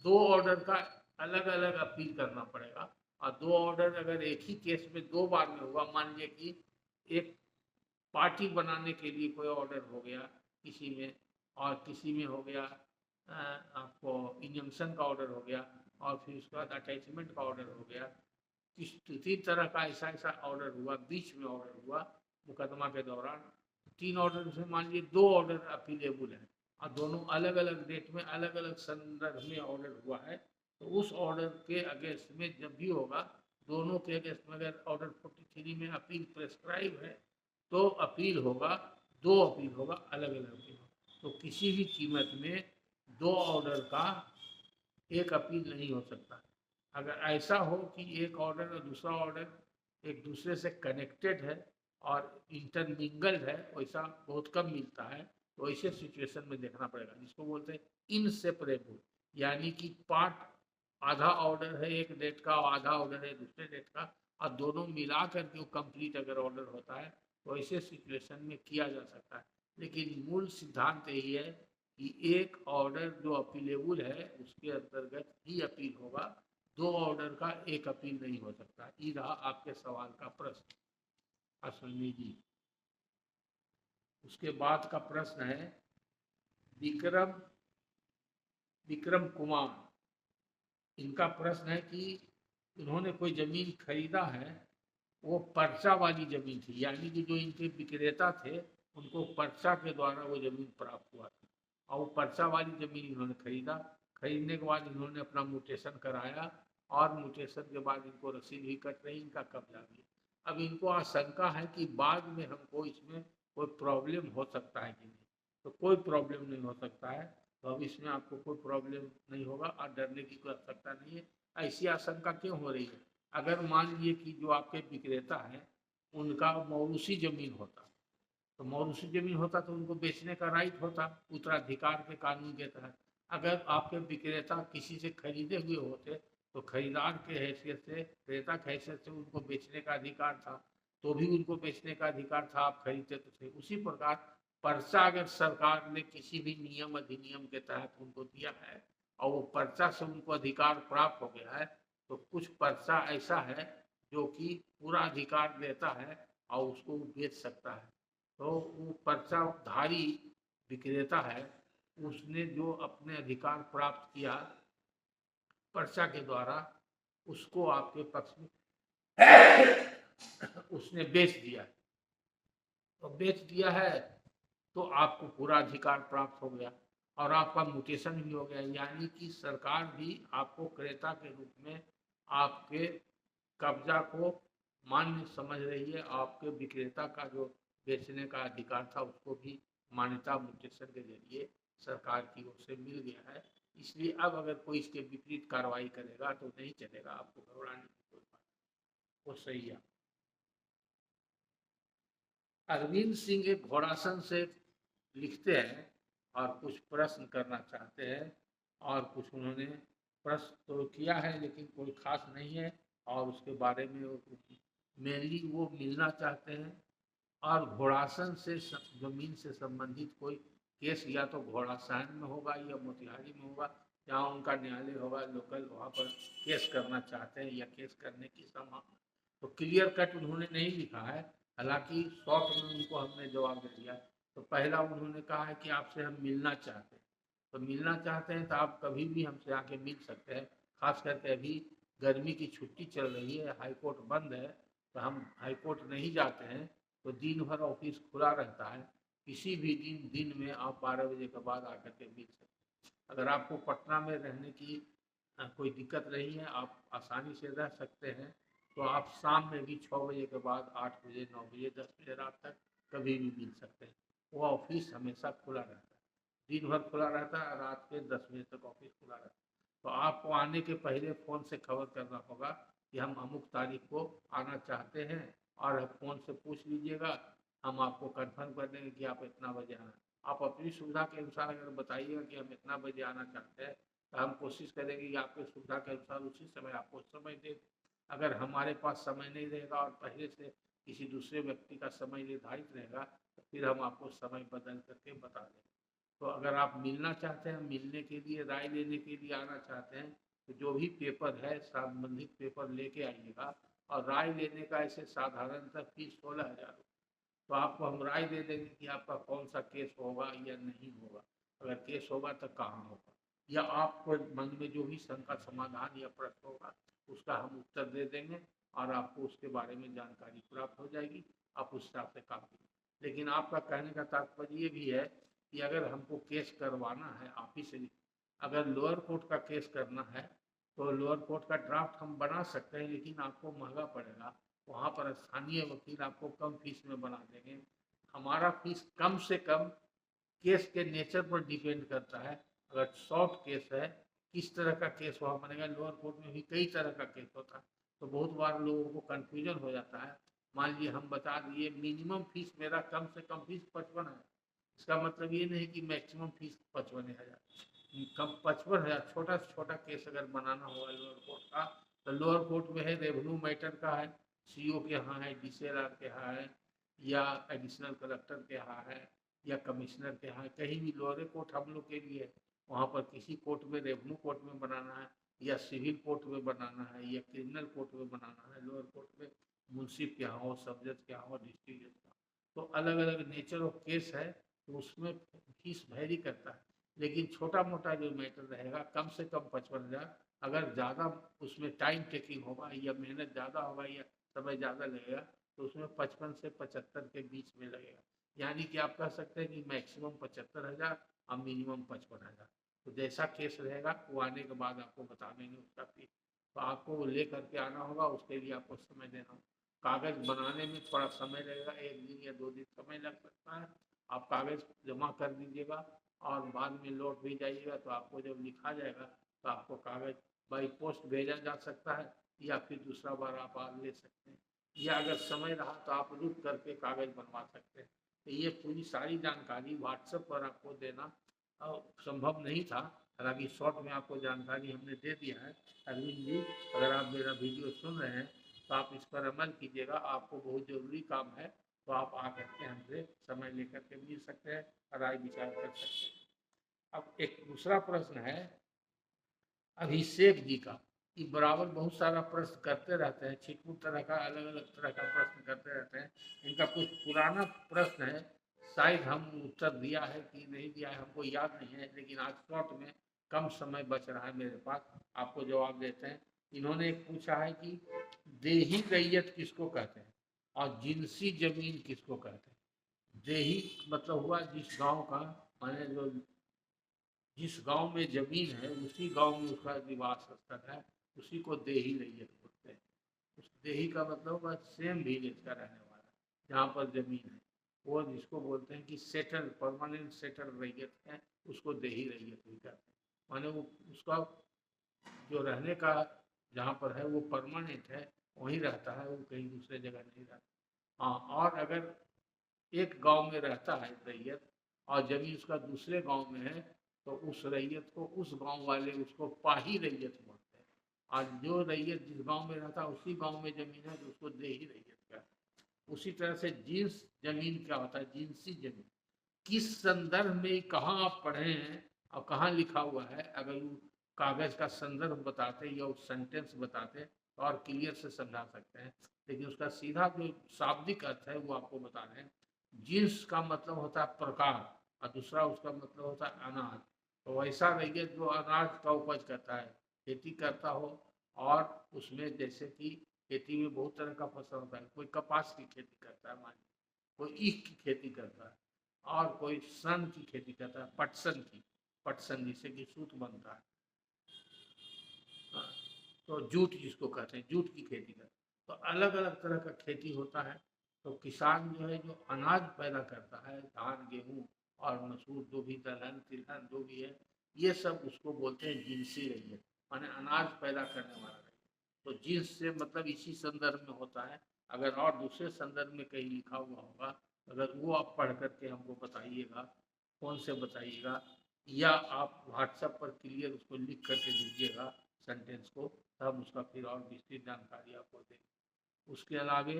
दो ऑर्डर का अलग अलग अपील करना पड़ेगा, और दो ऑर्डर अगर एक ही केस में दो बार में हुआ, मान लीजिए कि एक पार्टी बनाने के लिए कोई ऑर्डर हो गया किसी में, और किसी में हो गया आपको इंजंक्शन का ऑर्डर हो गया, और फिर उसके बाद अटैचमेंट का ऑर्डर हो गया, तीन तरह का ऐसा ऐसा ऑर्डर हुआ, बीच में ऑर्डर हुआ मुकदमा के दौरान, तीन ऑर्डर से मान लीजिए दो ऑर्डर अपीलेबल है और दोनों अलग अलग डेट में अलग अलग संदर्भ में ऑर्डर हुआ है, तो उस ऑर्डर के अगेंस्ट में जब भी होगा, दोनों के अगेंस्ट में अगर ऑर्डर 43 में अपील प्रेस्क्राइब है तो अपील होगा, दो अपील होगा, अलग अलग अपील होगा। तो किसी भी कीमत में दो ऑर्डर का एक अपील नहीं हो सकता। अगर ऐसा हो कि एक ऑर्डर और दूसरा ऑर्डर एक दूसरे से कनेक्टेड है और इंटरमिंगल्ड है, वैसा बहुत कम मिलता है, तो ऐसे सिचुएशन में देखना पड़ेगा, जिसको बोलते हैं इनसेपरेबल, यानी कि पार्ट आधा ऑर्डर है एक डेट का और आधा ऑर्डर है दूसरे डेट का, और दोनों मिला करके वो कंप्लीट अगर ऑर्डर होता है तो ऐसे सिचुएशन में किया जा सकता है। लेकिन मूल सिद्धांत यही है कि एक ऑर्डर जो अपीलेबल है उसके अंतर्गत ही अपील होगा, दो ऑर्डर का एक अपील नहीं हो सकता। ये रहा आपके सवाल का प्रश्न अश्विनी जी। उसके बाद का प्रश्न है विक्रम कुमार, इनका प्रश्न है कि उन्होंने कोई जमीन खरीदा है, वो पर्चा वाली जमीन थी, यानी कि जो इनके विक्रेता थे उनको पर्चा के द्वारा वो जमीन प्राप्त हुआ था, और वो पर्चा वाली जमीन इन्होंने खरीदा, खरीदने के बाद इन्होंने अपना म्यूटेशन कराया, और म्यूटेशन के बाद इनको रसीद भी कट रही, इनका कब्जा भी। अब इनको आशंका है कि बाद में हमको इसमें कोई प्रॉब्लम हो सकता है कि नहीं, तो कोई प्रॉब्लम नहीं हो सकता है, तो अब इसमें आपको कोई प्रॉब्लम नहीं होगा और डरने की कोई आवश्यकता नहीं है। ऐसी आशंका क्यों हो रही है? अगर मान लीजिए कि जो आपके विक्रेता हैं उनका मौरूसी जमीन होता, तो मौरूसी जमीन होता तो उनको बेचने का राइट होता उत्तराधिकार के कानून के तहत। अगर आपके विक्रेता किसी से खरीदे हुए होते तो खरीदार के हैसियत से, क्रेता की हैसियत से उनको बेचने का अधिकार था, तो भी उनको बेचने का अधिकार था, आप खरीदते तो थे। उसी प्रकार पर्चा अगर सरकार ने किसी भी नियम अधिनियम के तहत उनको दिया है और वो पर्चा से उनको अधिकार प्राप्त हो गया है, तो कुछ पर्चा ऐसा है जो कि पूरा अधिकार देता है और उसको बेच सकता है। तो वो पर्चाधारी विक्रेता है, उसने जो अपने अधिकार प्राप्त किया पर्चा के द्वारा, उसको आपके पक्ष में उसने बेच दिया, तो बेच दिया है तो आपको पूरा अधिकार प्राप्त हो गया और आपका म्यूटेशन भी हो गया, यानी कि सरकार भी आपको क्रेता के रूप में आपके कब्जा को मान्य समझ रही है, आपके विक्रेता का जो बेचने का अधिकार था उसको भी मान्यता म्यूटेशन के जरिए सरकार की ओर से मिल गया है। इसलिए अब अगर कोई इसके विपरीत कार्रवाई करेगा तो नहीं चलेगा, आपको घबराने की कोई बात, वो सही है। अरविंद सिंह एक घोड़ासन से लिखते हैं और कुछ प्रश्न करना चाहते हैं, और कुछ उन्होंने प्रश्न तो किया है लेकिन कोई खास नहीं है, और उसके बारे में मेनली वो मिलना चाहते हैं। और घोड़ासन से जमीन से संबंधित कोई केस या तो घोड़ासन में होगा या मोतिहारी में होगा, जहाँ उनका न्यायालय होगा लोकल, वहाँ पर केस करना चाहते हैं या केस करने की संभावना। तो क्लियर कट उन्होंने नहीं लिखा है, हालांकि शॉर्ट में उनको हमने जवाब दे दिया। तो पहला उन्होंने कहा है कि आपसे हम मिलना चाहते हैं। तो मिलना चाहते हैं तो आप कभी भी हमसे आके मिल सकते हैं। खास करके अभी गर्मी की छुट्टी चल रही है, हाई कोर्ट बंद है, तो हम हाई कोर्ट नहीं जाते हैं। तो दिन भर ऑफिस खुला रहता है, किसी भी दिन में आप 12 बजे के बाद आकर के मिल सकते हैं। अगर आपको पटना में रहने की कोई दिक्कत नहीं है, आप आसानी से रह सकते हैं, तो आप शाम में भी 6 बजे के बाद 8 बजे, 9 बजे, 10 बजे रात तक कभी भी मिल सकते हैं। वो ऑफिस हमेशा खुला रहता है, दिन भर खुला रहता है, रात के 10 बजे तक ऑफिस खुला रहता है। तो आपको आने के पहले फ़ोन से खबर करना होगा कि हम अमुक तारीख को आना चाहते हैं, और फ़ोन से पूछ लीजिएगा, हम आपको कंफर्म कर देंगे कि आप इतना बजे आना। आप अपनी सुविधा के अनुसार अगर बताइएगा कि हम इतना बजे आना चाहते हैं, तो हम कोशिश करेंगे कि आपके सुविधा के अनुसार उसी समय आपको समय दें। अगर हमारे पास समय नहीं रहेगा और पहले से किसी दूसरे व्यक्ति का समय निर्धारित रहेगा, तो फिर हम आपको समय बदल करके बता देंगे। तो अगर आप मिलना चाहते हैं, मिलने के लिए, राय लेने के लिए आना चाहते हैं, तो जो भी पेपर है संबंधित पेपर लेके आइएगा। और राय लेने का ऐसे साधारणतः फीस 16,000। तो आपको हम राय दे देंगे कि आपका कौन सा केस होगा या नहीं होगा। अगर केस होगा तो कहाँ होगा, या आपको मन में जो भी शंका समाधान या प्रश्न होगा उसका हम उत्तर दे देंगे, और आपको उसके बारे में जानकारी प्राप्त हो जाएगी। आप उस हिसाब से काम करें। लेकिन आपका कहने का तात्पर्य ये भी है कि अगर हमको केस करवाना है आप ही से, अगर लोअर कोर्ट का केस करना है, तो लोअर कोर्ट का ड्राफ्ट हम बना सकते हैं, लेकिन आपको महंगा पड़ेगा। वहाँ पर स्थानीय वकील आपको कम फीस में बना देंगे। हमारा फीस कम से कम केस के नेचर पर डिपेंड करता है। अगर शॉर्ट केस है, किस तरह का केस वहाँ बनेगा, लोअर कोर्ट में भी कई तरह का केस होता है, तो बहुत बार लोगों को कन्फ्यूजन हो जाता है। मान लीजिए हम बता दिए मिनिमम फीस मेरा कम से कम फीस 55 है, इसका मतलब ये नहीं कि मैक्सिमम फीस 55,000। कम 55,000। छोटा से छोटा केस अगर बनाना होगा लोअर कोर्ट का, तो लोअर कोर्ट में है, रेवेन्यू मैटर का है, सीओ के यहाँ है, डीसीएलआर के यहाँ है, या एडिशनल कलेक्टर के यहाँ है, या कमिश्नर के यहाँ, कहीं भी लोअर कोर्ट हम लोग के लिए। वहाँ पर किसी कोर्ट में, रेवेन्यू कोर्ट में बनाना है, या सिविल कोर्ट में बनाना है, या क्रिमिनल कोर्ट में बनाना है, लोअर कोर्ट में मुंसिफ के यहाँ हो, सब जज के यहाँ हो, डिस्ट्रिक्ट जज का, तो अलग अलग नेचर ऑफ केस है, तो उसमें फीस वेरी करता है। लेकिन छोटा मोटा जो मैटर रहेगा, कम से कम 55,000। अगर ज़्यादा उसमें टाइम टेकिंग होगा, या मेहनत ज़्यादा होगा, या समय ज़्यादा लगेगा, तो उसमें 55 से 75 के बीच में लगेगा। यानी कि आप कह सकते हैं कि मैक्सिमम 75,000 और मिनिमम 55,000। तो जैसा केस रहेगा वो आने के बाद आपको बता देंगे उसका फीस। तो आपको वो ले करके आना होगा, उसके लिए आपको समय देना होगा। कागज़ बनाने में थोड़ा समय लगेगा, 1 दिन या 2 दिन समय लग सकता है। आप कागज़ जमा कर दीजिएगा और बाद में लौट भी जाइएगा, तो आपको जब लिखा जाएगा तो आपको कागज़ बाई पोस्ट भेजा जा सकता है, या फिर दूसरा बार आप आ ले सकते हैं, या अगर समय रहा तो आप रुक करके कागज़ बनवा सकते हैं। तो ये पूरी सारी जानकारी व्हाट्सएप पर आपको देना संभव नहीं था, हालांकि शॉर्ट में आपको जानकारी हमने दे दिया है। अरविंद जी, अगर आप मेरा वीडियो सुन रहे हैं तो आप इस पर अमल कीजिएगा, आपको बहुत ज़रूरी काम है, तो आप आकर के हमसे समय लेकर के मिल सकते हैं और राय विचार कर सकते हैं। अब एक दूसरा प्रश्न है अभिषेक जी का, कि बराबर बहुत सारा प्रश्न करते रहते हैं, छिटपुट तरह का, अलग अलग तरह का प्रश्न करते रहते हैं। इनका कुछ पुराना प्रश्न है, शायद हम उत्तर दिया है कि नहीं दिया है हमको याद नहीं है, लेकिन आज शॉर्ट में कम समय बच रहा है मेरे पास, आपको जवाब देते हैं। इन्होंने एक पूछा है कि देही रैयत किसको कहते हैं, और जिनसी जमीन किसको कहते हैं। देही मतलब हुआ जिस गांव का, माने जो जिस गांव में जमीन है उसी गांव में उसका निवास स्थल है, उसी को देही रैयत बोलते हैं। उस देही का मतलब होगा सेम विलेज का रहने वाला, जहाँ पर जमीन है, वो जिसको बोलते हैं कि सेटल, परमानेंट सेटल रैयत है, उसको देही रैयत भी कहते हैं। माने वो उसका जो रहने का जहाँ पर है वो परमानेंट है, वहीं रहता है, वो कहीं दूसरे जगह नहीं रहता। हाँ, और अगर एक गांव में रहता है रैयत, और जमीन उसका दूसरे गांव में है, तो उस रैयत को उस गांव वाले उसको पाही रैयत बोलते हैं। और जो रैयत जिस गांव में रहता है उसी गांव में जमीन है, तो उसको देही रैयत कहते हैं। उसी तरह से जिन्स जमीन क्या होता है, जिनसी जमीन किस संदर्भ में, कहाँ आप पढ़े हैं और कहाँ लिखा हुआ है, अगर कागज का संदर्भ बताते या उस सेंटेंस बताते तो और क्लियर से समझा सकते हैं, लेकिन उसका सीधा जो शाब्दिक अर्थ है वो आपको बता रहे हैं। जिन्स का मतलब होता है प्रकार और दूसरा उसका मतलब होता है अनाज। तो वैसा रहिए जो अनाज का उपज करता है, खेती करता हो, और उसमें जैसे कि खेती में बहुत तरह का फसल होता है, कोई कपास की खेती करता है, मान कोई ईख की खेती करता है, और कोई सन की खेती करता है, पटसन की, पटसन जिससे कि सूत बनता है, हाँ, तो जूट जिसको कहते हैं, जूट की खेती करते हैं। तो अलग अलग तरह का खेती होता है। तो किसान जो है जो अनाज पैदा करता है, धान गेहूँ और मसूर, जो भी दलहन तिलहन जो भी है, ये सब उसको बोलते हैं जिनसी रैयत, माने अनाज पैदा करने वाला रैयत। तो जिन्स से मतलब इसी संदर्भ में होता है। अगर और दूसरे संदर्भ में कहीं लिखा हुआ होगा, अगर वो आप पढ़ करके हमको बताइएगा, फ़ोन से बताइएगा, या आप व्हाट्सएप पर क्लियर उसको लिख करके दीजिएगा सेंटेंस को, तब हम उसका फिर और विस्तृत जानकारी आपको देंगे। उसके अलावे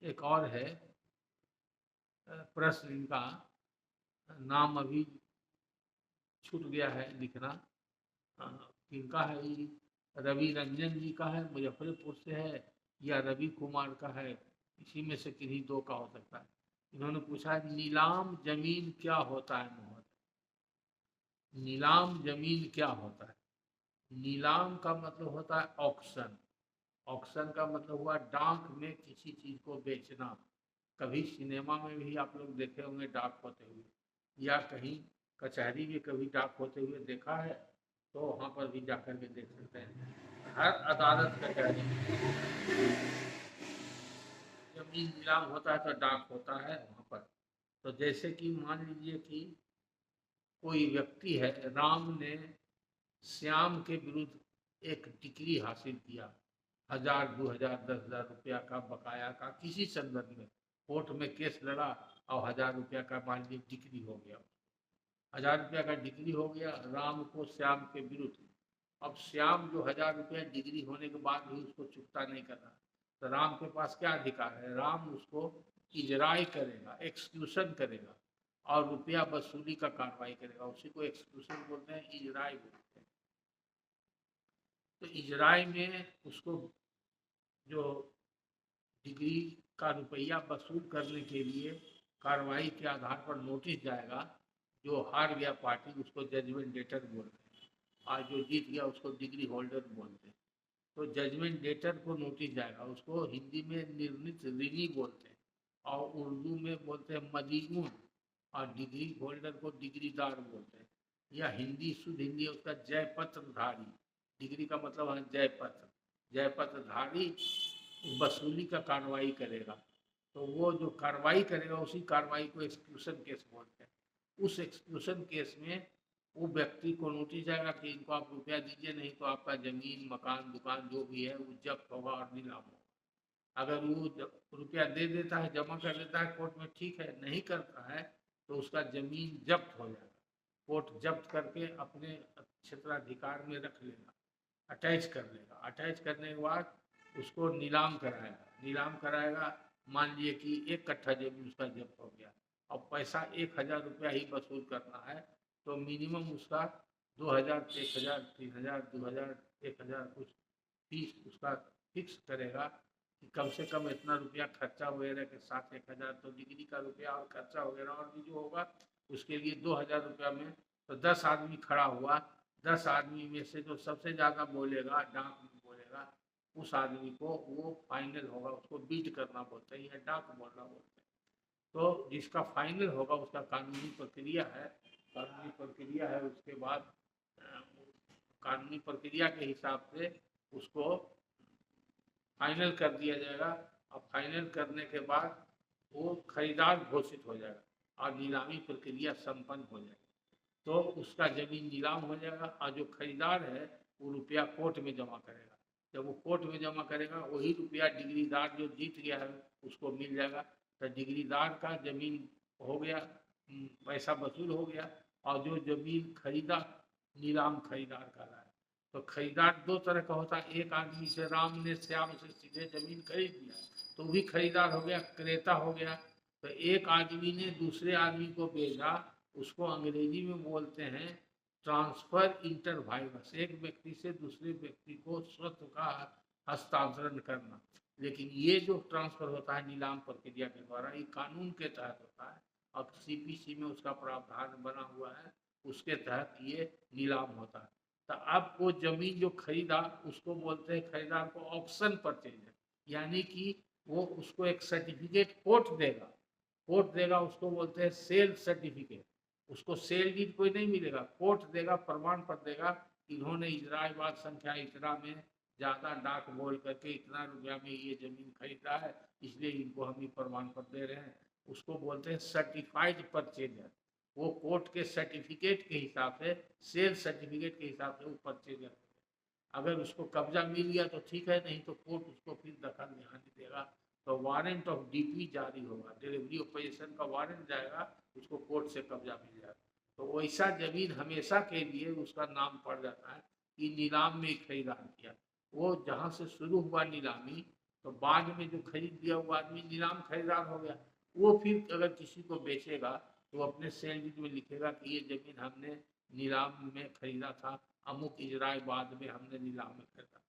एक और है प्रश्न, इनका नाम अभी छूट गया है लिखना, किनका है ये, रवि रंजन जी का है, मुजफ्फरपुर से है, या रवि कुमार का है, इसी में से किन्हीं दो का हो सकता है। इन्होंने पूछा है नीलाम जमीन क्या होता है महोदय। नीलाम जमीन क्या होता है। नीलाम का मतलब होता है ऑक्शन। ऑक्शन का मतलब हुआ डाक में किसी चीज को बेचना। कभी सिनेमा में भी आप लोग देखे होंगे डाक होते हुए, या कहीं कचहरी में कभी डाक होते हुए देखा है, तो वहाँ पर भी जाकर के देख सकते हैं। हर अदालत कचहरी जमीन नीलाम होता है तो डाक होता है वहाँ पर। तो जैसे कि मान लीजिए कि कोई व्यक्ति है, राम ने श्याम के विरुद्ध एक डिग्री हासिल किया, 1000 2000 10,000 रुपया का बकाया का किसी संदर्भ में कोर्ट में केस लड़ा, और 1000 रुपया का मान लीजिए डिग्री हो गया, 1000 रुपया का डिग्री हो गया राम को श्याम के विरुद्ध। अब श्याम जो 1000 रुपया डिग्री होने के बाद भी उसको चुकता नहीं कर रहा, तो राम के पास क्या अधिकार है, राम उसको इजराई करेगा, एक्सक्यूशन करेगा, और रुपया वसूली का कार्रवाई करेगा। उसी को एक्सक्यूशन बोलते हैं, इजराई बोलते हैं। तो इजराई में उसको जो डिग्री का रुपया वसूल करने के लिए कार्रवाई के आधार पर नोटिस जाएगा। जो हार गया पार्टी उसको जजमेंट डेटर बोलते हैं, और जो जीत गया उसको डिग्री होल्डर बोलते हैं। तो जजमेंट डेटर को नोटिस जाएगा, उसको हिंदी में निर्णित ऋणी बोलते हैं, और उर्दू में बोलते हैं मदीन, और डिग्री होल्डर को डिग्रीदार बोलते हैं। या हिंदी शुद्ध हिंदी है उसका जयपत्रधारी। डिग्री का मतलब है जयपत्र, जयपत्रधारी वसूली का कार्रवाई करेगा। तो वो जो कार्रवाई करेगा उसी कार्रवाई को एक्सक्यूशन केस बोलते हैं। उस एक्सक्यूशन केस में वो व्यक्ति को नोटिस जाएगा कि इनको आप रुपया दीजिए, नहीं तो आपका जमीन मकान दुकान जो भी है वो जब्त होगा और नीलाम होगा। अगर वो रुपया दे देता है, जमा कर देता है कोर्ट में, ठीक है, नहीं करता है तो उसका जमीन जब्त हो जाएगा। कोर्ट जब्त करके अपने क्षेत्राधिकार में रख लेगा, अटैच कर लेगा। अटैच करने के बाद उसको नीलाम कराएगा। नीलाम कराएगा, मान लिए कि 1 कट्ठा जमीन उसका जब्त हो गया, और पैसा 1000 रुपया ही वसूल करना है, तो मिनिमम उसका 2000 1000 3000 2000 1000 कुछ फीस उसका फिक्स करेगा कि कम से कम इतना रुपया खर्चा वगैरह के साथ 1000, तो डिग्री का रुपया और खर्चा वगैरह और भी जो होगा उसके लिए 2000 रुपया में। तो 10 आदमी खड़ा हुआ, 10 आदमी में से जो सबसे ज़्यादा बोलेगा, डाक में बोलेगा, उस आदमी को वो फाइनल होगा, उसको बीट करना बोलते हैं या डाक बोलना बोलते हैं। तो जिसका फाइनल होगा उसका कानूनी प्रक्रिया है, कानूनी प्रक्रिया है, उसके बाद कानूनी प्रक्रिया के हिसाब से उसको फाइनल कर दिया जाएगा, और फाइनल करने के बाद वो खरीदार घोषित हो जाएगा और नीलामी प्रक्रिया संपन्न हो जाएगी। तो उसका जमीन नीलाम हो जाएगा, और जो खरीदार है वो रुपया कोर्ट में जमा करेगा। जब वो कोर्ट में जमा करेगा वही रुपया डिग्रीदार जो जीत गया है उसको मिल जाएगा। तो डिग्रीदार का जमीन हो गया, पैसा वसूल हो गया, और जो जमीन खरीदा नीलाम खरीदार का है। तो खरीदार दो तरह का होता है, एक आदमी से राम ने श्याम से सीधे जमीन खरीद लिया तो भी खरीदार हो गया, क्रेता हो गया। तो एक आदमी ने दूसरे आदमी को भेजा, उसको अंग्रेजी में बोलते हैं ट्रांसफर इंटर वायरस, एक व्यक्ति से दूसरे व्यक्ति को स्वत्व का हस्तांतरण करना। लेकिन ये जो ट्रांसफर होता है नीलाम प्रक्रिया के द्वारा, ये कानून के तहत होता है और सीपीसी में उसका प्रावधान बना हुआ है, उसके तहत ये नीलाम होता है। तो अब वो जमीन जो खरीदा उसको बोलते हैं, खरीदार को ऑप्शन परचेज, यानी कि वो उसको एक सर्टिफिकेट कोर्ट देगा, उसको बोलते हैं सेल सर्टिफिकेट। उसको सेल डीड कोई नहीं मिलेगा, कोर्ट देगा, प्रमाण पत्र देगा, इन्होंने इजराइवाद संख्या इतना में ज्यादा डाक बोल करके इतना रुपया में ये जमीन खरीदा है, इसलिए इनको हम ये प्रमाण पत्र दे रहे हैं। उसको बोलते हैं सर्टिफाइड परचेजर। वो कोर्ट के सर्टिफिकेट के हिसाब से, सेल सर्टिफिकेट के हिसाब से वो परचेजर। अगर उसको कब्जा मिल गया तो ठीक है, नहीं तो कोर्ट उसको फिर दखल ध्यान देगा, तो वारंट ऑफ डीपी जारी होगा, डिलीवरी ऑफ पोजीशन का वारंट जाएगा, उसको कोर्ट से कब्जा मिल जाएगा। तो वैसा जमीन हमेशा के लिए उसका नाम पड़ जाता है कि नीलाम में खरीदार किया। वो जहाँ से शुरू हुआ नीलामी, तो बाद में जो खरीद लिया वो आदमी नीलाम खरीदार हो गया। वो फिर अगर किसी को बेचेगा तो अपने सेल डीड में लिखेगा कि ये जमीन हमने नीलाम में खरीदा था, अमुक इजराय बाद में हमने नीलाम में खरीदा।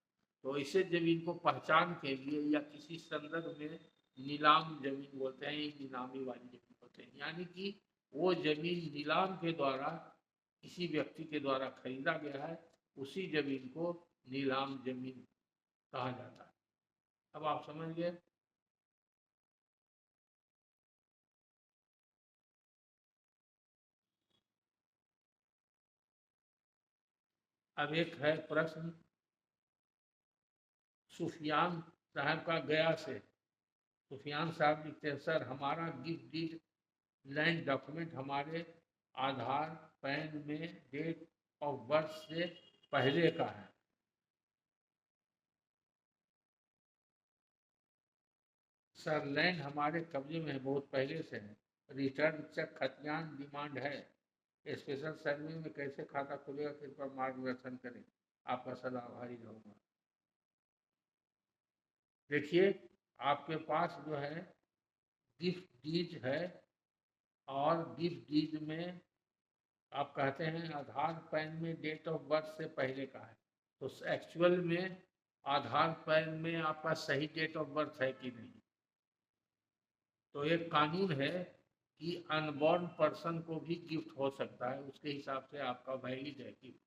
तो ऐसे जमीन को पहचान के लिए या किसी संदर्भ में नीलाम जमीन बोलते हैं, नीलामी वाली जमीन बोलते हैं, यानी कि वो जमीन नीलाम के द्वारा किसी व्यक्ति के द्वारा खरीदा गया है, उसी जमीन को नीलाम जमीन कहा जाता है। अब आप समझ गए। अब एक है प्रश्न सुफियान साहब का गया से। सुफियान साहब लिखते हैं, सर हमारा गिफ्ट डीड लैंड डॉक्यूमेंट हमारे आधार पैन में डेट ऑफ बर्थ से पहले का है। सर लैंड हमारे कब्जे में है, बहुत पहले से है। रिटर्न चेक खतियान डिमांड है। स्पेशल सर्वे में कैसे खाता खुलेगा, कृपया मार्गदर्शन करें, आपका सदा आभारी रहूंगा। देखिए, आपके पास जो है गिफ्ट डीड है, और गिफ्ट डीड में आप कहते हैं आधार पैन में डेट ऑफ बर्थ से पहले का है, तो एक्चुअल में आधार पैन में आपका सही डेट ऑफ बर्थ है कि नहीं। तो एक कानून है कि अनबॉर्न पर्सन को भी गिफ्ट हो सकता है, उसके हिसाब से आपका वैलिड है गिफ्ट।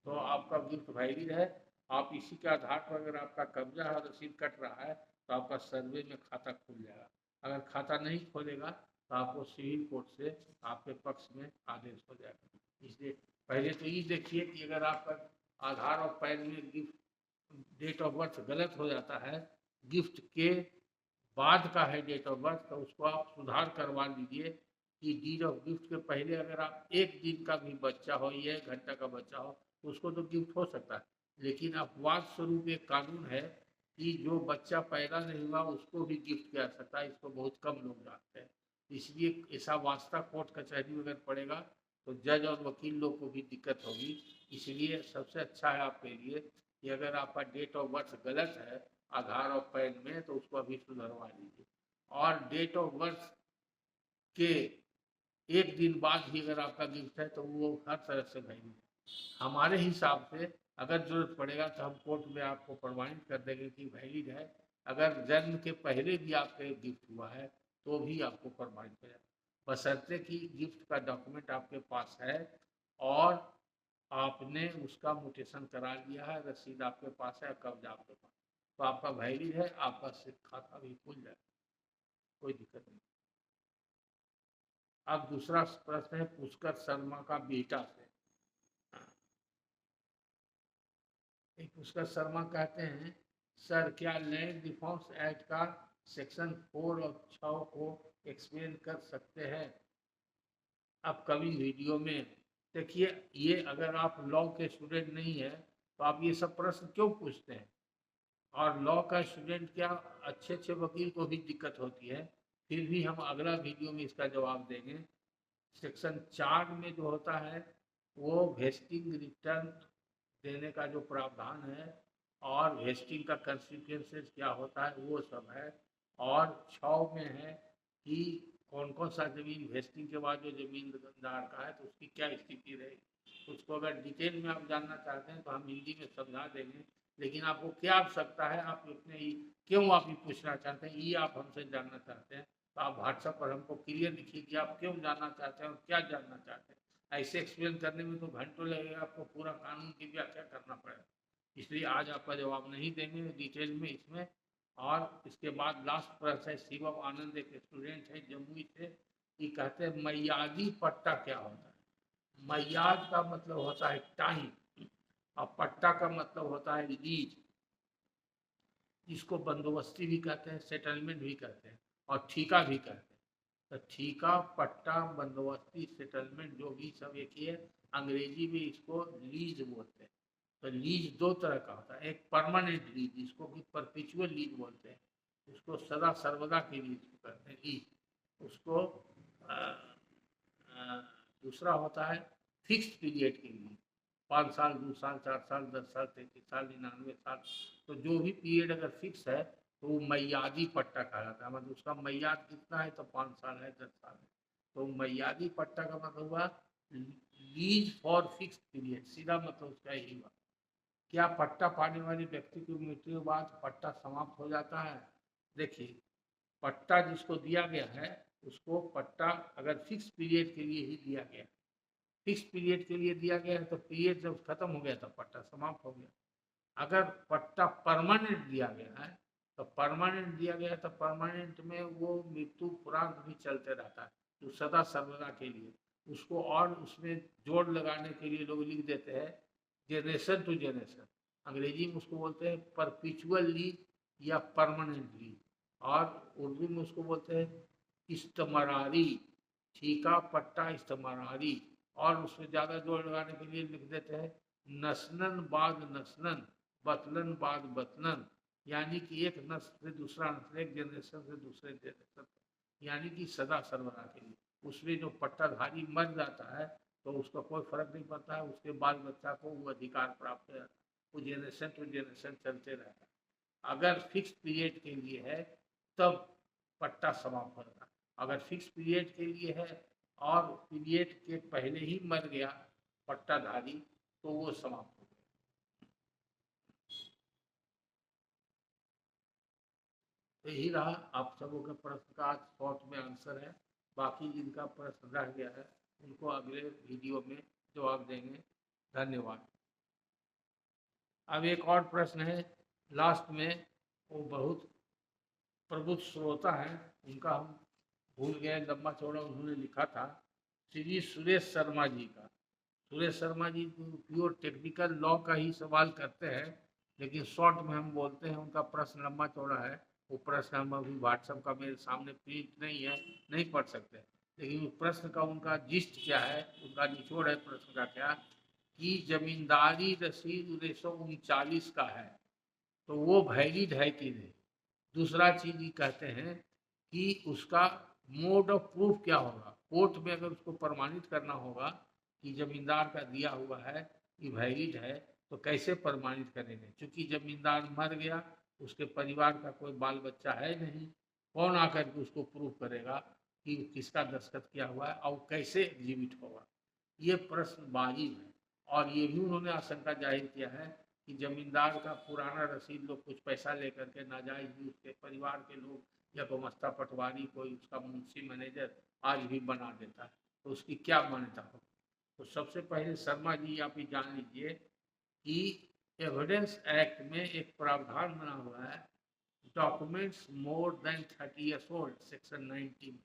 तो आपका गिफ्ट वैलिड है। आप इसी के आधार पर अगर आपका कब्जा है, रसीद कट रहा है, तो आपका सर्वे में खाता खुल जाएगा। अगर खाता नहीं खोलेगा तो आपको सिविल कोर्ट से आपके पक्ष में आदेश हो जाएगा। इसलिए पहले तो ये देखिए कि अगर आपका आधार और पैन में गिफ्ट डेट ऑफ बर्थ गलत हो जाता है, गिफ्ट के बाद का है डेट ऑफ बर्थ, तो उसको आप सुधार करवा लीजिए कि डीड ऑफ गिफ्ट के पहले अगर आप एक दिन का भी बच्चा हो या 1 घंटा का बच्चा हो तो उसको तो गिफ्ट हो सकता है। लेकिन अपवाद स्वरूप एक कानून है कि जो बच्चा पैदा नहीं हुआ उसको भी गिफ्ट किया सकता है, इसको बहुत कम लोग जानते हैं। इसलिए ऐसा वास्ता कोर्ट कचहरी में अगर पड़ेगा तो जज और वकील लोग को भी दिक्कत होगी। इसलिए सबसे अच्छा है आपके लिए कि अगर आपका डेट ऑफ बर्थ गलत है आधार और पैन में, तो उसको अभी सुधरवा लीजिए। और डेट ऑफ बर्थ के एक दिन बाद भी अगर आपका गिफ्ट है तो वो हर तरह से वैलिड है। हमारे हिसाब से अगर जरूरत पड़ेगा तो हम कोर्ट में आपको प्रमाणित कर देंगे कि वैलिड है। अगर जन्म के पहले भी आपका गिफ्ट हुआ है तो भी आपको प्रमाणित हो जाएगा, बशर्ते कि गिफ्ट का डॉक्यूमेंट आपके पास है और आपने उसका म्यूटेशन करा लिया है, रसीद आपके पास है, कब्जा आपके पास, तो आपका वैलिड है, आपका खाता भी खुल जाएगा, कोई दिक्कत नहीं। अब दूसरा प्रश्न है पुष्कर शर्मा का बेटा से। पुष्कर शर्मा कहते हैं, सर क्या लैंड रिफॉर्म्स एक्ट का सेक्शन 4 और 6 को एक्सप्लेन कर सकते हैं अपकमिंग वीडियो में। देखिए, ये अगर आप लॉ के स्टूडेंट नहीं है तो आप ये सब प्रश्न क्यों पूछते हैं। और लॉ का स्टूडेंट क्या, अच्छे अच्छे वकील को भी दिक्कत होती है, फिर भी हम अगला वीडियो में इसका जवाब देंगे। सेक्शन 4 में जो होता है वो वेस्टिंग रिटर्न देने का जो प्रावधान है और वेस्टिंग का कंसिक्वेंसेस क्या होता है वो सब है। और 6 में है कि कौन कौन सा जमीन वेस्टिंग के बाद जो जमींदार का है तो उसकी क्या स्थिति रहेगी। उसको अगर डिटेल में आप जानना चाहते हैं तो हम हिंदी में समझा देंगे, लेकिन आपको क्या आवश्यकता है, आप इतने ही क्यों आप ये पूछना चाहते हैं, ये आप हमसे जानना चाहते हैं, तो आप व्हाट्सएप पर हमको क्लियर लिखिए कि आप क्यों जानना चाहते हैं और क्या जानना चाहते हैं। ऐसे एक्सप्लेन करने में तो घंटों लगेगा, आपको पूरा कानून की व्याख्या करना पड़ेगा, इसलिए आज आपका जवाब नहीं देंगे डिटेल में इसमें। और इसके बाद लास्ट प्रश्न है, शिवम आनंद एक स्टूडेंट है जमुई से, ये कहते हैं मयादी पट्टा क्या होता है। मयाद का मतलब होता है टाइम, और पट्टा का मतलब होता है लीज, जिसको बंदोबस्ती भी कहते हैं, सेटलमेंट भी कहते हैं और ठेका भी कहते हैं। तो ठेका, पट्टा, बंदोबस्ती, सेटलमेंट जो भी सब एक ही है, अंग्रेजी में इसको लीज बोलते हैं। तो लीज दो तरह का होता है, एक परमानेंट लीज जिसको कि परपेचुअल लीज बोलते हैं, उसको सदा सर्वदा के लीज कहते हैं लीज। उसको दूसरा होता है फिक्स्ड पीरियड के लिए, 5 साल, 2 साल, 4 साल, 10 साल, 33 साल, 99 साल। तो जो भी पीरियड अगर फिक्स है तो वो मयादी पट्टा कहलाता है, मतलब उसका मयाद कितना है, तो 5 साल है, 10 साल है। तो मयादी पट्टा का मतलब हुआ लीज फॉर फिक्स पीरियड, सीधा मतलब उसका यही हुआ। क्या पट्टा पाने वाले व्यक्ति की मृत्यु के बाद पट्टा समाप्त हो जाता है? देखिए, पट्टा जिसको दिया गया है उसको पट्टा अगर फिक्स पीरियड के लिए ही दिया गया, फिक्स पीरियड के लिए दिया गया है, तो पीरियड जब खत्म हो गया तो पट्टा समाप्त हो गया। अगर पट्टा परमानेंट दिया गया है, तो परमानेंट दिया गया है तो परमानेंट में वो मृत्यु उपरांत भी चलते रहता है, जो सदा सर्वदा के लिए। उसको और उसमें जोड़ लगाने के लिए लोग लिख देते हैं जनरेशन टू जनरेशन, अंग्रेजी में उसको बोलते हैं परपिचुअल लीज या परमानेंट लीज, और उर्दू में उसको बोलते हैं इस्तमरारी, ठीका, पट्टा, इस्तमरारी। और उसमें ज़्यादा जोड़ लगाने के लिए लिख देते हैं नस्लन बाद नस्लन, बतलन बाद बतलन, यानी कि एक नस्ल से दूसरा नस्ल, एक जनरेशन से दूसरे जनरेशन, यानी कि सदा सर्वदा के लिए। उसमें जो पट्टाधारी मर जाता है तो उसका कोई फर्क नहीं पड़ता है, उसके बाल बच्चा को वो अधिकार प्राप्त हो जाता है, वो जनरेशन टू जनरेशन चलते रहता है। अगर फिक्स पीरियड के लिए है तब पट्टा समाप्त हो जाता है, अगर फिक्स पीरियड के लिए है और पीरियड के पहले ही मर गया पट्टाधारी तो वो समाप्त हो गया। तो यही रहा आप सबों के प्रश्न का आज शॉर्ट में आंसर है, बाकी जिनका प्रश्न रह गया है उनको अगले वीडियो में जवाब देंगे। धन्यवाद। अब एक और प्रश्न है लास्ट में, वो बहुत प्रबुद्ध श्रोता है, उनका हम भूल गए, लंबा चौड़ा उन्होंने लिखा था, श्री सुरेश शर्मा जी का। Suresh Sharma ji pure technical law का ही सवाल करते हैं, लेकिन शॉर्ट में हम बोलते हैं, उनका प्रश्न लंबा चौड़ा है, वो प्रश्न हम अभी व्हाट्सएप का मेरे सामने प्रिंट नहीं है, नहीं पढ़ सकते, लेकिन प्रश्न का उनका जिस्ट क्या है, उनका निचोड़ है प्रश्न का क्या, कि जमींदारी रसीद 1939 का है तो वो वैलिड है कि नहीं। दूसरा चीज ये कहते हैं कि उसका मोड ऑफ प्रूफ क्या होगा, कोर्ट में अगर उसको प्रमाणित करना होगा कि जमींदार का दिया हुआ है कि वैलिड है, तो कैसे प्रमाणित करेंगे, क्योंकि जमींदार मर गया, उसके परिवार का कोई बाल बच्चा है नहीं, कौन आकर के उसको प्रूफ करेगा कि किसका दस्तखत किया हुआ है और कैसे एग्जीबिट होगा। ये प्रश्न वाजिब है, और ये भी उन्होंने आशंका जाहिर किया है कि जमींदार का पुराना रसीद लोग कुछ पैसा लेकर के नाजायज भी उसके परिवार के लोग या गुमस्ता पटवारी कोई उसका मुंशी मैनेजर आज भी बना देता है, तो उसकी क्या मान्यता हो। तो सबसे पहले शर्मा जी आप ये जान लीजिए कि एविडेंस एक्ट में एक प्रावधान बना हुआ है, documents more than 30 years old, section 19,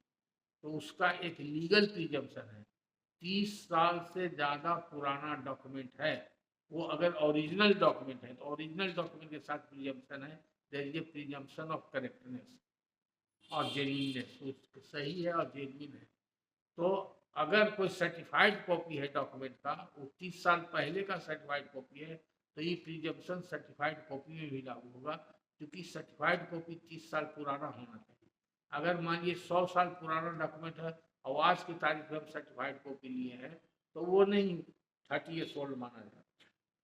तो उसका एक लीगल प्रिजम्पशन है, 30 साल से ज़्यादा पुराना डॉक्यूमेंट है, वो अगर ओरिजिनल डॉक्यूमेंट है तो ओरिजिनल डॉक्यूमेंट के साथ प्रिजम्पशन है, there is a presumption of correctness और जेन्युइननेस, सही है और जेन्युइन है। तो अगर कोई सर्टिफाइड कॉपी है डॉक्यूमेंट का, वो 30 साल पहले का सर्टिफाइड कॉपी है, तो ये प्रिजम्पशन सर्टिफाइड कॉपी में भी लागू होगा, क्योंकि सर्टिफाइड कॉपी 30 साल पुराना होना चाहिए। अगर मान लीजिए 100 साल पुराना डॉक्यूमेंट है और आज की तारीख में हम सर्टिफाइड कॉपी लिए हैं, तो वो नहीं 30 ईयर्स ओल्ड माना जाए।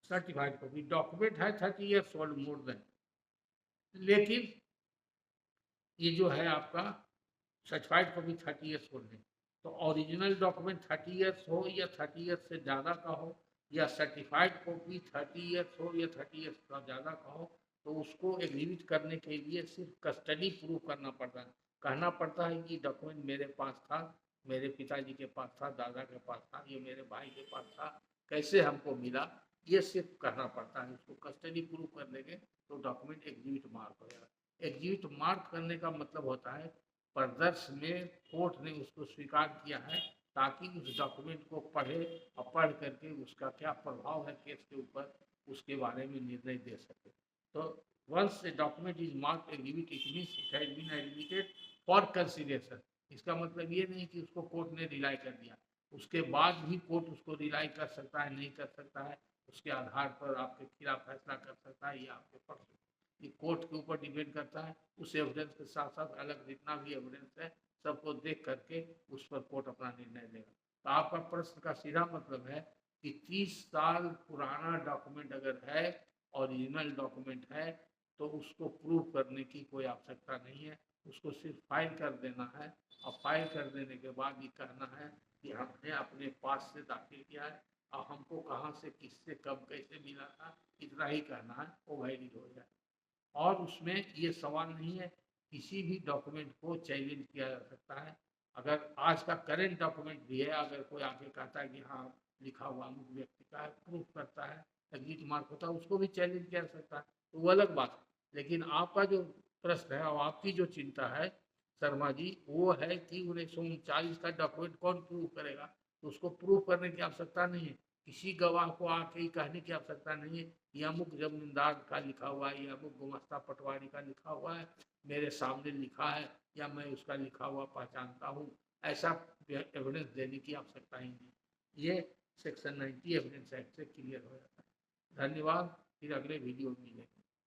सर्टिफाइड कॉपी डॉक्यूमेंट है 30 ईयर्स ओल्ड मोर देन, लेकिन ये जो है आपका सर्टिफाइड कॉपी 30 ईयर्स ओल्ड है। तो ओरिजिनल डॉक्यूमेंट 30 ईयर्स हो या 30 ईयर्स से ज़्यादा का हो, या सर्टिफाइड कॉपी 30 ईयर्स हो या 30 ईयर्स का ज़्यादा का हो, तो उसको एग्जीबिट करने के लिए सिर्फ कस्टडी प्रूव करना पड़ता है। कहना पड़ता है कि डॉक्यूमेंट मेरे पास था, मेरे पिताजी के पास था, दादा के पास था, ये मेरे भाई के पास था, कैसे हमको मिला, ये सिर्फ करना पड़ता है। उसको कस्टडी प्रूव कर लेंगे तो डॉक्यूमेंट एग्जीबिट मार्क हो जाएगा। एग्जीबिट मार्क करने का मतलब होता है प्रदर्श में कोर्ट ने उसको स्वीकार किया है, ताकि उस डॉक्यूमेंट को पढ़े और पढ़ करके उसका क्या प्रभाव है केस के ऊपर, उसके बारे में निर्णय दे सके। तो once a document is marked exhibit it means it has been admitted for consideration. इसका मतलब ये नहीं कि उसको कोर्ट ने रिलाई कर दिया, उसके बाद भी कोर्ट उसको रिलाई कर सकता है, नहीं कर सकता है, उसके आधार पर आपके खिलाफ फैसला कर सकता है या आपके पक्ष में। ये कोर्ट के ऊपर डिपेंड करता है। उस एविडेंस के साथ साथ अलग जितना भी एविडेंस है सबको देख करके उस पर कोर्ट अपना निर्णय लेगा। तो आपका प्रश्न का सीधा मतलब है कि 30 साल पुराना डॉक्यूमेंट अगर है, ओरिजिनल डॉक्यूमेंट है, तो उसको प्रूव करने की कोई आवश्यकता नहीं है, उसको सिर्फ फाइल कर देना है। और फाइल कर देने के बाद ये कहना है कि हमने अपने पास से दाखिल किया है और हमको कहाँ से, किससे, कब, कैसे मिला था, इतना ही कहना है, वो वैलिड हो जाए। और उसमें ये सवाल नहीं है, किसी भी डॉक्यूमेंट को चैलेंज किया जा सकता है। अगर आज का करेंट डॉक्यूमेंट भी है, अगर कोई आके कहता है कि हाँ लिखा हुआ अमुक व्यक्ति का है, प्रूफ करता है, एग्जिट मार्क होता है, उसको भी चैलेंज किया जा सकता है, तो वो अलग बात है। लेकिन आपका जो प्रश्न है और आपकी जो चिंता है शर्मा जी, वो है कि 1939 का डॉक्यूमेंट कौन प्रूव करेगा। तो उसको प्रूव करने की आवश्यकता नहीं है, किसी गवाह को आके ही कहने की आवश्यकता नहीं है ये अमुक जमींदार का लिखा हुआ है, ये अमुक गुमास्ता पटवारी का लिखा हुआ है, मेरे सामने लिखा है, या मैं उसका लिखा हुआ पहचानता हूँ, ऐसा एविडेंस देने की आवश्यकता ही नहीं। ये सेक्शन 90 एविडेंस एक्ट से क्लियर हो जाता है। धन्यवाद, फिर अगले वीडियो में मिलेंगे।